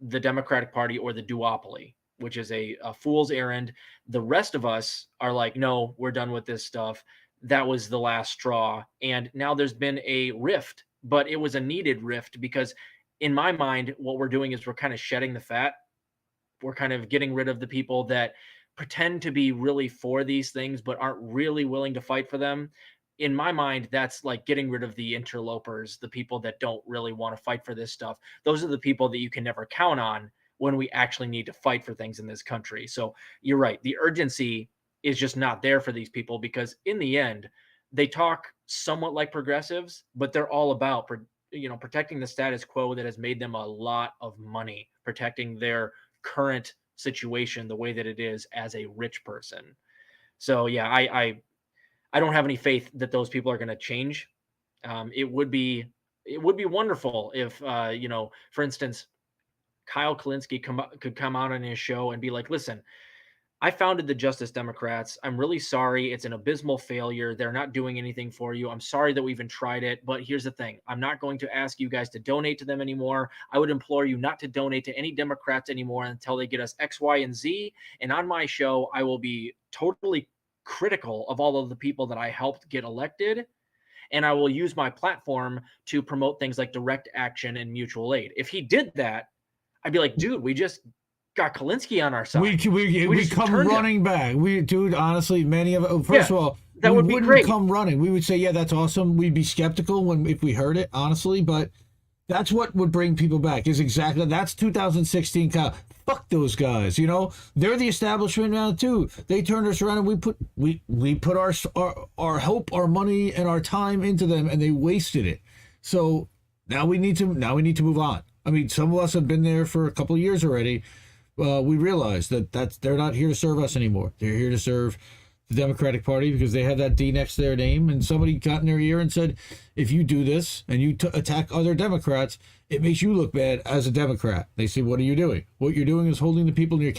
the Democratic Party or the duopoly, which is a fool's errand. The rest of us are like, no, we're done with this stuff. That was the last straw. And now there's been a rift, but it was a needed rift because, in my mind, what we're doing is we're kind of shedding the fat. We're kind of getting rid of the people that pretend to be really for these things, but aren't really willing to fight for them. In my mind, that's like getting rid of the interlopers, the people that don't really want to fight for this stuff. Those are the people that you can never count on when we actually need to fight for things in this country. So you're right. The urgency is just not there for these people because in the end, they talk somewhat like progressives, but they're all about protecting the status quo that has made them a lot of money, protecting their current situation the way that it is as a rich person. So yeah, I don't have any faith that those people are going to change. It would be wonderful if for instance, Kyle Kalinske could come out on his show and be like, listen, I founded the Justice Democrats. I'm really sorry. It's an abysmal failure. They're not doing anything for you. I'm sorry that we even tried it. But here's the thing. I'm not going to ask you guys to donate to them anymore. I would implore you not to donate to any Democrats anymore until they get us X, Y, and Z. And on my show, I will be totally critical of all of the people that I helped get elected. And I will use my platform to promote things like direct action and mutual aid. If he did that, I'd be like, dude, we just got Kalinske on our side. We just come turned him. running back. Dude, honestly, many of it. First of all, that would be great. Come running. We would say, yeah, that's awesome. We'd be skeptical if we heard it, honestly, but that's what would bring people back. That's 2016. Kyle. Fuck those guys. They're the establishment now too. They turned us around, and we put our hope, our money, and our time into them, and they wasted it. So now we need to move on. I mean, some of us have been there for a couple of years already. We realize that they're not here to serve us anymore. They're here to serve the Democratic Party because they have that D next to their name. And somebody got in their ear and said, if you do this and you attack other Democrats, it makes you look bad as a Democrat. They say, what are you doing? What you're doing is holding the people in your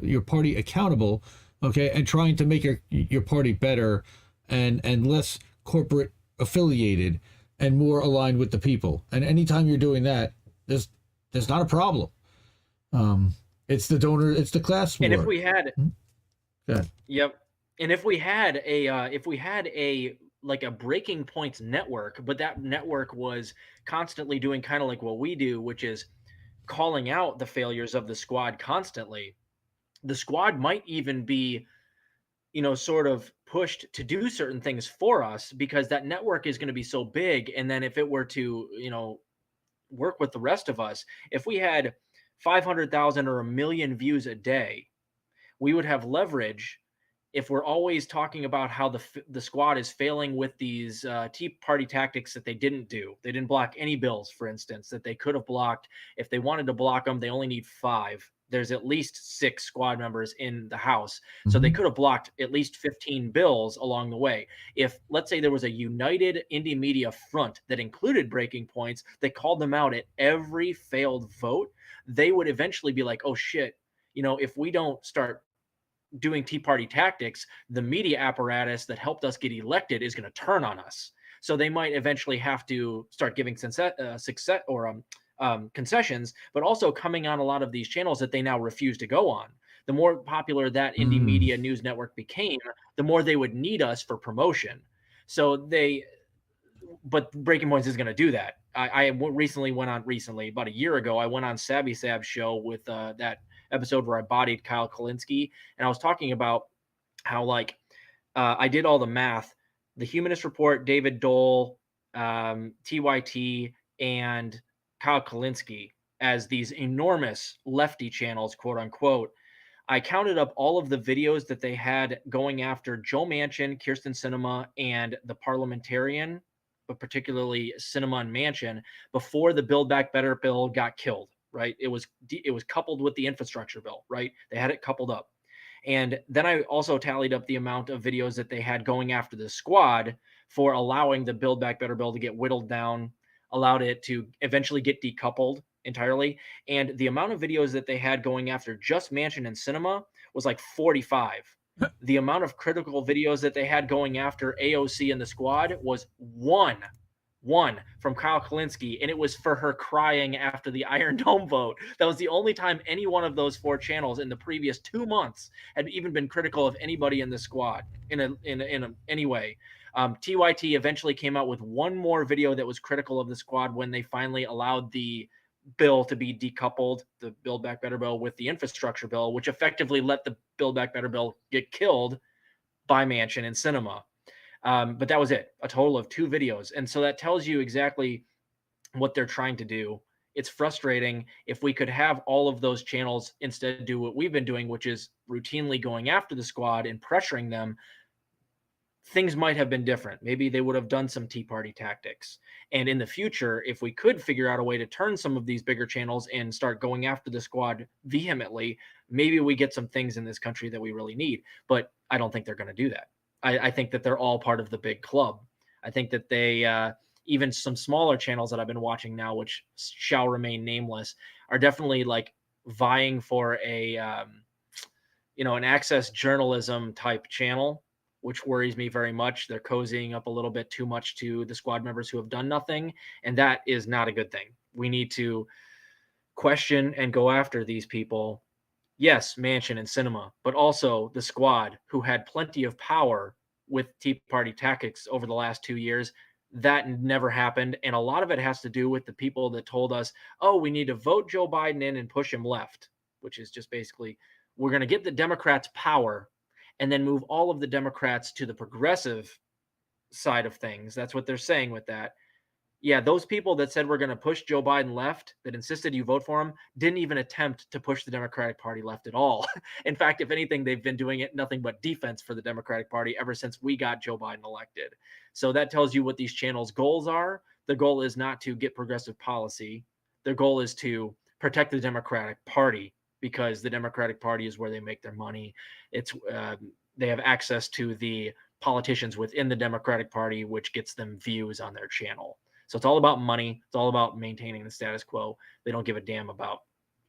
your party accountable, okay, and trying to make your party better and less corporate affiliated and more aligned with the people. And anytime you're doing that, there's not a problem. It's the donor, it's the class war. And if we had, Good. Yep. And if we had a like a Breaking Points network, but that network was constantly doing kind of like what we do, which is calling out the failures of the squad constantly, the squad might even be, sort of pushed to do certain things for us because that network is going to be so big. And then if it were to, work with the rest of us, if we had 500,000 or 1 million views a day, we would have leverage. If we're always talking about how the squad is failing with these Tea Party tactics that they didn't do. They didn't block any bills, for instance, that they could have blocked. If they wanted to block them, they only need 5. There's at least 6 squad members in the House. So they could have blocked at least 15 bills along the way. If, let's say, there was a united indie media front that included Breaking Points, that called them out at every failed vote, they would eventually be like, oh shit, if we don't start doing Tea Party tactics, the media apparatus that helped us get elected is going to turn on us. So they might eventually have to start giving concessions, but also coming on a lot of these channels that they now refuse to go on. The more popular that indie media news network became, the more they would need us for promotion. But Breaking Points is going to do that. I recently, about a year ago, I went on Sabby Sab's show with that episode where I bodied Kyle Kalinske, and I was talking about how I did all the math. The Humanist Report, David Dole, TYT, and Kyle Kalinske as these enormous lefty channels, quote unquote. I counted up all of the videos that they had going after Joe Manchin, Kyrsten Sinema, and the Parliamentarian but particularly Cinema and Mansion, before the Build Back Better bill got killed, right? It was coupled with the infrastructure bill, right? They had it coupled up. And then I also tallied up the amount of videos that they had going after the Squad for allowing the Build Back Better bill to get whittled down, allowed it to eventually get decoupled entirely. And the amount of videos that they had going after just Mansion and Cinema was like 45. The amount of critical videos that they had going after AOC and the Squad was one from Kyle Kalinske, and it was for her crying after the Iron Dome vote. That was the only time any one of those 4 channels in the previous 2 months had even been critical of anybody in the Squad in any way. TYT eventually came out with one more video that was critical of the Squad when they finally allowed the bill to be decoupled, the Build Back Better bill, with the infrastructure bill, which effectively let the Build Back Better bill get killed by Mansion and Cinema. But that was it, a total of 2 videos. And so that tells you exactly what they're trying to do. It's frustrating. If we could have all of those channels instead do what we've been doing, which is routinely going after the Squad and pressuring them, things might have been different. Maybe they would have done some Tea Party tactics. And in the future, if we could figure out a way to turn some of these bigger channels and start going after the Squad vehemently, maybe we get some things in this country that we really need. But I don't think they're going to do that. I think that they're all part of the big club. I think that they, even some smaller channels that I've been watching now, which shall remain nameless, are definitely like vying for a, an access journalism type channel, which worries me very much. They're cozying up a little bit too much to the Squad members who have done nothing, and that is not a good thing. We need to question and go after these people. Yes, Mansion and Cinema, but also the Squad, who had plenty of power with Tea Party tactics over the last 2 years. That never happened. And a lot of it has to do with the people that told us, oh, we need to vote Joe Biden in and push him left, which is just basically, we're going to get the Democrats power and then move all of the Democrats to the progressive side of things. That's what they're saying with that. Yeah, those people that said we're going to push Joe Biden left, that insisted you vote for him, didn't even attempt to push the Democratic Party left at all. In fact, if anything, they've been doing it nothing but defense for the Democratic Party ever since we got Joe Biden elected. So that tells you what these channels' goals are. The goal is not to get progressive policy. Their goal is to protect the Democratic Party, because the Democratic Party is where they make their money. It's they have access to the politicians within the Democratic Party, which gets them views on their channel. So it's all about money. It's all about maintaining the status quo. They don't give a damn about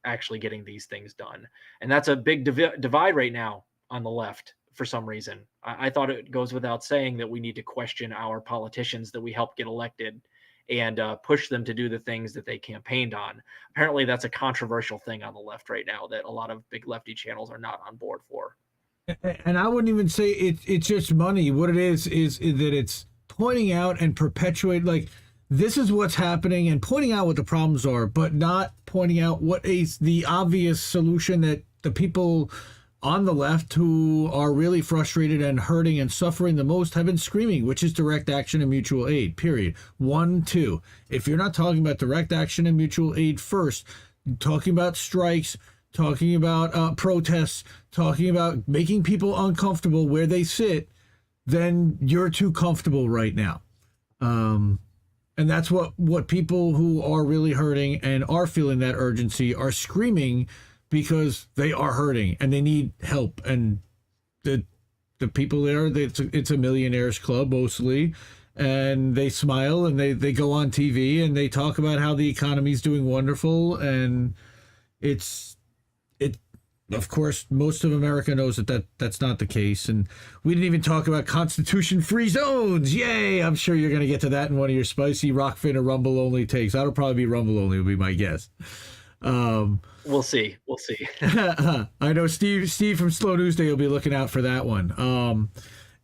actually getting these things done. And that's a big divide right now on the left for some reason. I thought it goes without saying that we need to question our politicians that we help get elected and push them to do the things that they campaigned on. Apparently, that's a controversial thing on the left right now that a lot of big lefty channels are not on board for. And I wouldn't even say it's just money. What it is that it's pointing out and perpetuate, like, this is what's happening, and pointing out what the problems are, but not pointing out what is the obvious solution that the people on the left who are really frustrated and hurting and suffering the most have been screaming, which is direct action and mutual aid, period. 1, 2. If you're not talking about direct action and mutual aid first, talking about strikes, talking about protests, talking about making people uncomfortable where they sit, then you're too comfortable right now. And that's what people who are really hurting and are feeling that urgency are screaming, because they are hurting and they need help. And the people there, it's a millionaires club mostly, and they smile and they go on TV and they talk about how the economy's doing wonderful. And of course, most of America knows that's not the case. And we didn't even talk about Constitution-free zones. Yay! I'm sure you're going to get to that in one of your spicy Rockfin or Rumble only takes. That'll probably be Rumble only, would be my guess. We'll see. I know Steve from Slow News Day will be looking out for that one.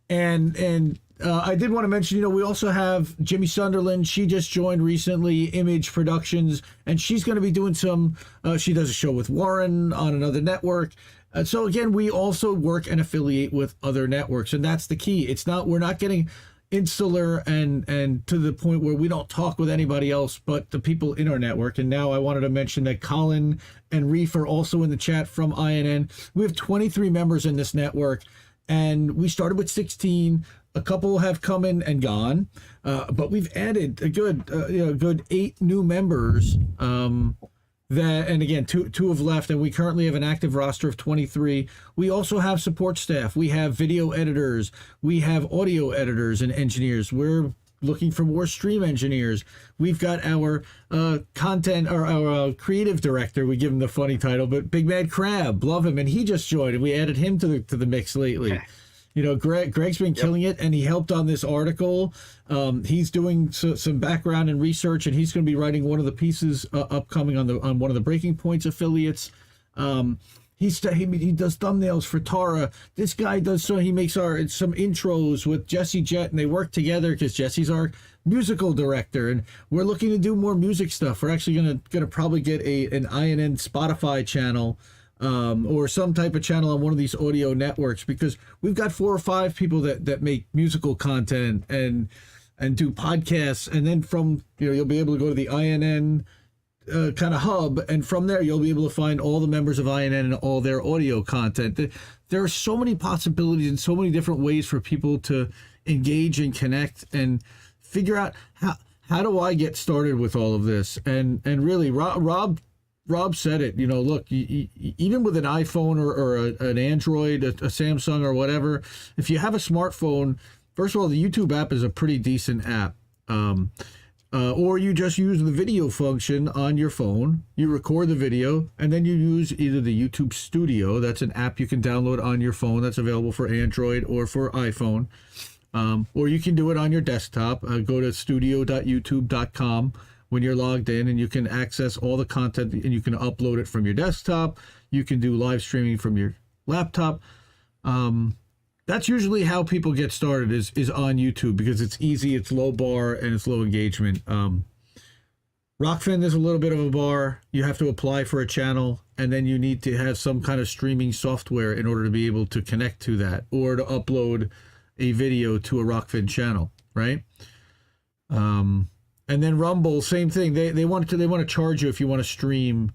And I did want to mention, we also have Jimmy Sunderland. She just joined recently, Image Productions, and she's going to be doing she does a show with Warren on another network. So again, we also work and affiliate with other networks, and that's the key. We're not getting insular and to the point where we don't talk with anybody else but the people in our network. And now I wanted to mention that Colin and Reef are also in the chat from INN. We have 23 members in this network, and we started with 16. A couple have come in and gone, but we've added a good 8 new members. That, and again, two have left, and we currently have an active roster of 23. We also have support staff. We have video editors. We have audio editors and engineers. We're looking for more stream engineers. We've got our content, or our creative director. We give him the funny title, but Big Mad Crab, love him, and he just joined, and we added him to the mix lately. You know, Greg's been killing it, and he helped on this article. He's doing some background and research, and he's going to be writing one of the pieces upcoming on one of the Breaking Points affiliates. He does thumbnails for Tara. This guy does, so he makes some intros with Jesse Jett, and they work together because Jesse's our musical director, and we're looking to do more music stuff. We're actually gonna probably get an INN Spotify channel, or some type of channel on one of these audio networks, because we've got 4 or 5 people that make musical content and do podcasts, and then from, you'll be able to go to the INN kind of hub, and from there you'll be able to find all the members of INN and all their audio content. There are so many possibilities and so many different ways for people to engage and connect and figure out how do I get started with all of this. And really, Rob said it. Look, even with an iPhone or an Android, a Samsung or whatever, if you have a smartphone, first of all, the YouTube app is a pretty decent app. Or you just use the video function on your phone. You record the video, and then you use either the YouTube Studio. That's an app you can download on your phone that's available for Android or for iPhone. Or you can do it on your desktop. Go to studio.youtube.com when you're logged in, and you can access all the content, and you can upload it from your desktop. You can do live streaming from your laptop. That's usually how people get started, is on YouTube, because it's easy, it's low bar, and it's low engagement. Rockfin is a little bit of a bar. You have to apply for a channel, and then you need to have some kind of streaming software in order to be able to connect to that, or to upload a video to a Rockfin channel, right? And then Rumble, same thing. They want to charge you if you want to stream,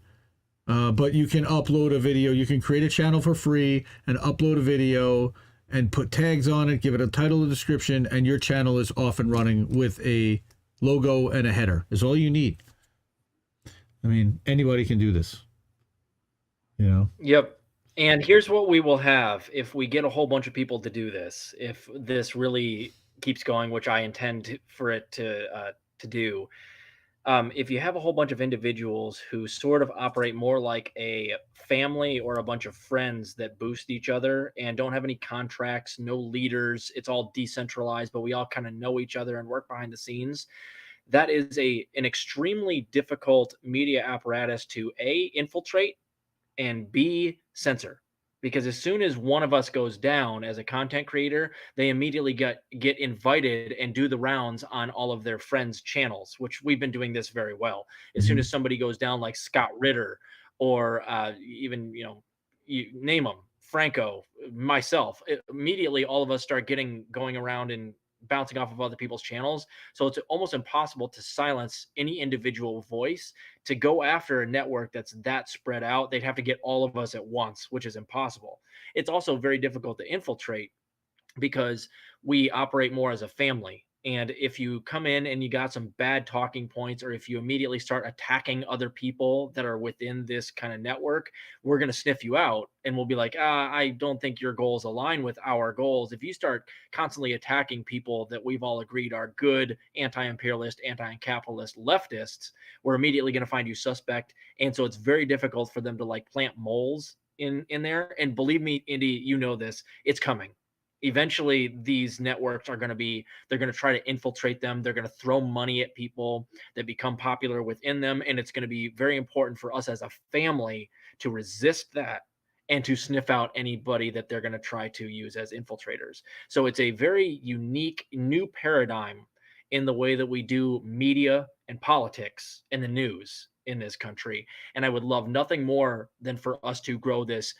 but you can upload a video. You can create a channel for free and upload a video and put tags on it, give it a title and description, and your channel is off and running with a logo and a header. Is all you need. I mean, anybody can do this. Yep. And here's what we will have if we get a whole bunch of people to do this. If this really keeps going, which I intend for it to do. If you have a whole bunch of individuals who sort of operate more like a family or a bunch of friends that boost each other and don't have any contracts, no leaders, it's all decentralized, but we all kind of know each other and work behind the scenes, that is an extremely difficult media apparatus to A, infiltrate, and B, censor. Because as soon as one of us goes down as a content creator, they immediately get invited and do the rounds on all of their friends' channels, which we've been doing this very well. As soon as somebody goes down, like Scott Ritter, or even, you name them, Franco, myself, immediately all of us start going around and bouncing off of other people's channels. So it's almost impossible to silence any individual voice. To go after a network that's that spread out, they'd have to get all of us at once, which is impossible. It's also very difficult to infiltrate because we operate more as a family. And if you come in and you got some bad talking points, or if you immediately start attacking other people that are within this kind of network, we're going to sniff you out, and we'll be like, I don't think your goals align with our goals. If you start constantly attacking people that we've all agreed are good anti-imperialist, anti-capitalist leftists, we're immediately going to find you suspect. And so it's very difficult for them to like plant moles in there. And believe me, Indy, you know this, it's coming. Eventually these networks they're going to try to infiltrate them. They're going to throw money at people that become popular within them. And it's going to be very important for us as a family to resist that and to sniff out anybody that they're going to try to use as infiltrators. So it's a very unique new paradigm in the way that we do media and politics and the news in this country. And I would love nothing more than for us to grow this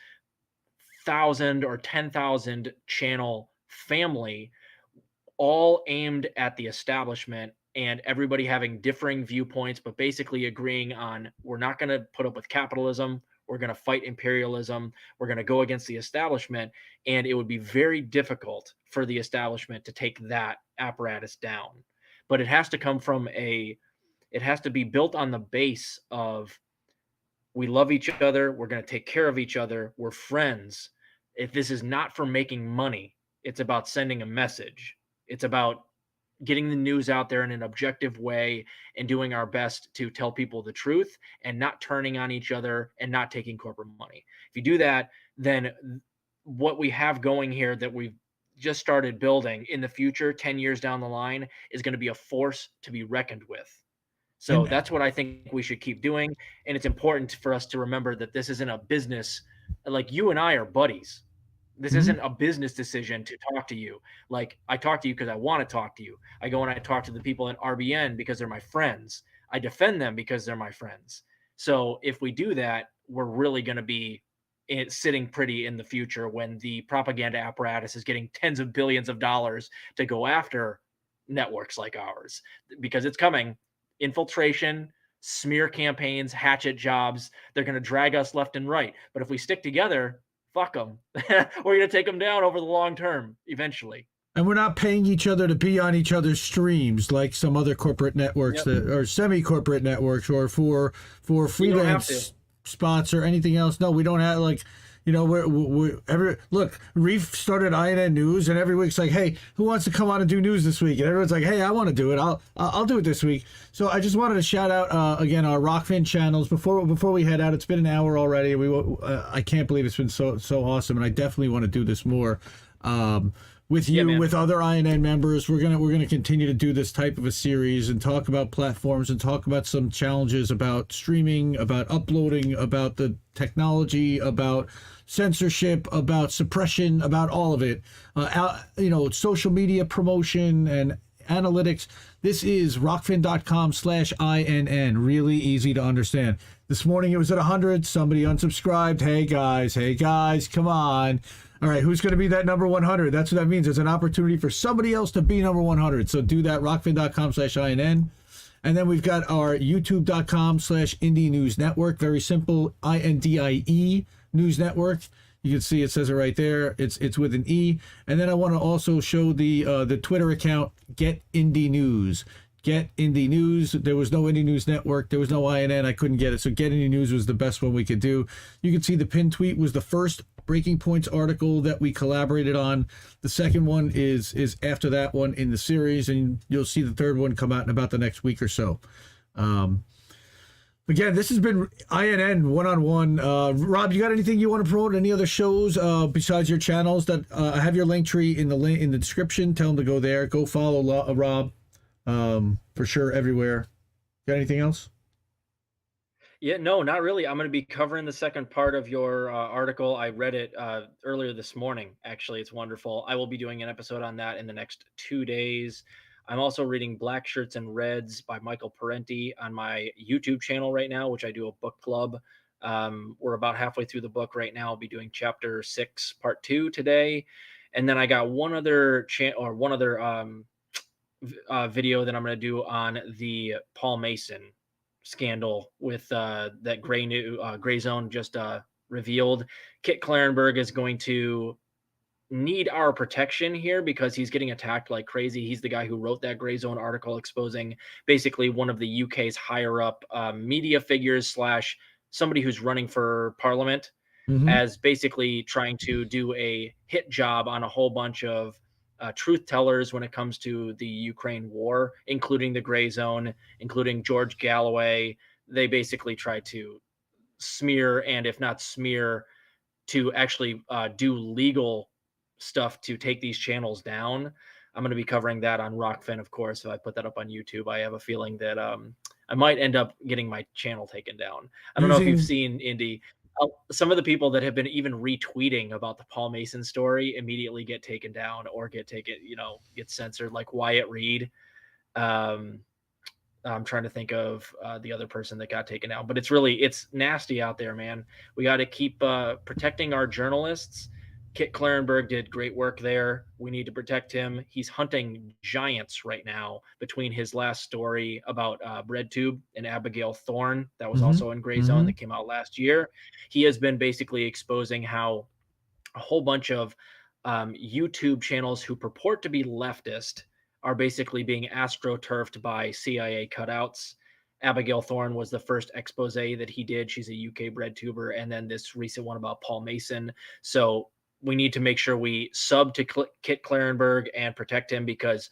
1,000 or 10,000 channel family, all aimed at the establishment, and everybody having differing viewpoints, but basically agreeing on, we're not going to put up with capitalism. We're going to fight imperialism. We're going to go against the establishment. And it would be very difficult for the establishment to take that apparatus down. But it has to come from it has to be built on the base of we love each other. We're going to take care of each other. We're friends. If this is not for making money, it's about sending a message. It's about getting the news out there in an objective way and doing our best to tell people the truth and not turning on each other and not taking corporate money. If you do that, then what we have going here that we've just started building in the future, 10 years down the line, is going to be a force to be reckoned with. So And that's what I think we should keep doing. And it's important for us to remember that this isn't a business. Like, you and I are buddies. This Mhm. isn't a business decision to talk to you. Like, I talk to you because I want to talk to you. I go and I talk to the people at RBN because they're my friends. I defend them because they're my friends. So if we do that, we're really going to be sitting pretty in the future when the propaganda apparatus is getting tens of billions of dollars to go after networks like ours, because it's coming. Infiltration, smear campaigns, hatchet jobs. They're going to drag us left and right. But if we stick together, fuck them. We're going to take them down over the long term eventually. And we're not paying each other to be on each other's streams like some other corporate networks Yep. that or semi-corporate networks, or for You don't have freelance to. spots or anything else. No, we don't have, like, we're look, Reef started INN News, and every week's like, hey, who wants to come on and do news this week? And everyone's like, hey, I want to do it. I'll do it this week. So I just wanted to shout out again our Rockfin channels before we head out. It's been an hour already. I can't believe it's been so awesome, and I definitely want to do this more. With you, man. with other INN members, we're gonna continue to do this type of a series and talk about platforms and talk about some challenges about streaming, about uploading, about the technology, about censorship, about suppression, about all of it. Social media promotion and analytics. This is rockfin.com/INN. Really easy to understand. This morning it was at 100. Somebody unsubscribed. Hey guys, come on. All right, who's going to be that number 100? That's what that means. There's an opportunity for somebody else to be number 100. So do that, rockfin.com/INN. And then we've got our youtube.com/Indie News Network. Very simple, INDIE News Network. You can see it says it right there. It's with an E. And then I want to also show the Twitter account, Get Indie News. Get Indie News. There was no Indie News Network. There was no INN. I couldn't get it. So Get Indie News was the best one we could do. You can see the pinned tweet was the first Breaking Points article that we collaborated on. The second one is after that one in the series, and you'll see the third one come out in about the next week or so. Again, this has been INN one-on-one. Rob, you got anything you want to promote? Any other shows besides your channels? That I have your link tree in the description. Tell them to go there. Go follow Rob for sure everywhere. Got anything else? Yeah, no, not really. I'm going to be covering the second part of your article. I read it earlier this morning. Actually, it's wonderful. I will be doing an episode on that in the next 2 days. I'm also reading Black Shirts and Reds by Michael Parenti on my YouTube channel right now, which I do a book club. We're about halfway through the book right now. I'll be doing chapter 6, part 2 today. And then I got one other video that I'm going to do on the Paul Mason scandal with that Gray Zone just revealed. Kit Clarenberg is going to need our protection here because he's getting attacked like crazy. He's the guy who wrote that Gray Zone article exposing basically one of the UK's higher up media figures / somebody who's running for parliament as basically trying to do a hit job on a whole bunch of truth tellers when it comes to the Ukraine war, including the Gray Zone, including George Galloway. They basically try to smear, and if not smear, to actually do legal stuff to take these channels down. I'm going to be covering that on Rockfin, of course. If I put that up on YouTube, I have a feeling that I might end up getting my channel taken down. I don't know if you've seen, Indy. Some of the people that have been even retweeting about the Paul Mason story immediately get taken down or get censored, like Wyatt Reed. I'm trying to think of the other person that got taken down, but it's nasty out there, man. We got to keep protecting our journalists. Kit Clarenberg did great work there. We need to protect him. He's hunting giants right now between his last story about RedTube and Abigail Thorne, that was Mm-hmm. also in Gray Zone, Mm-hmm. that came out last year. He has been basically exposing how a whole bunch of YouTube channels who purport to be leftist are basically being astroturfed by CIA cutouts. Abigail Thorne was the first expose that he did. She's a UK bread tuber. And then this recent one about Paul Mason. So we need to make sure we sub to Kit Clarenberg and protect him, because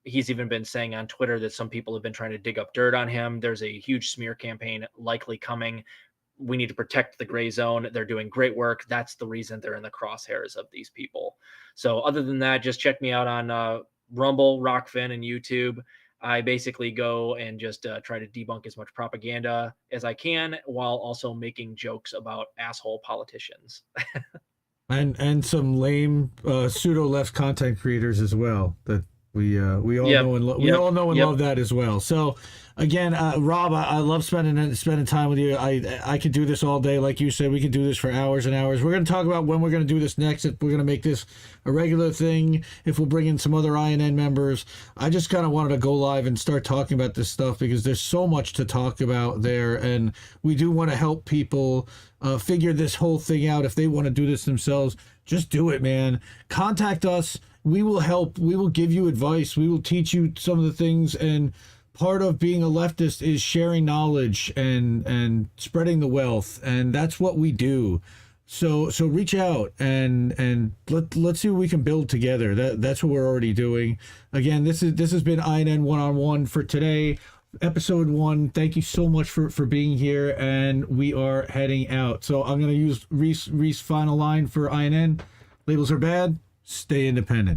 he's even been saying on Twitter that some people have been trying to dig up dirt on him. There's a huge smear campaign likely coming. We need to protect the Gray Zone. They're doing great work. That's the reason they're in the crosshairs of these people. So other than that, just check me out on Rumble, Rockfin, and YouTube. I basically go and just try to debunk as much propaganda as I can, while also making jokes about asshole politicians. And some lame pseudo left content creators as well that we all know and love that as well. So again, Rob, I love spending time with you. I could do this all day, like you said. We could do this for hours and hours. We're going to talk about when we're going to do this next. If we're going to make this a regular thing, if we'll bring in some other INN members. I just kind of wanted to go live and start talking about this stuff because there's so much to talk about there, and we do want to help people figure this whole thing out. If they want to do this themselves, just do it, man. Contact us. We will help. We will give you advice. We will teach you some of the things. And part of being a leftist is sharing knowledge and spreading the wealth. And that's what we do. So reach out and let's see what we can build together. That's what we're already doing. Again, this has been INN One-on-One for today. Episode 1. Thank you so much for being here, and we are heading out. So I'm going to use Reese final line for INN. Labels are bad. Stay independent.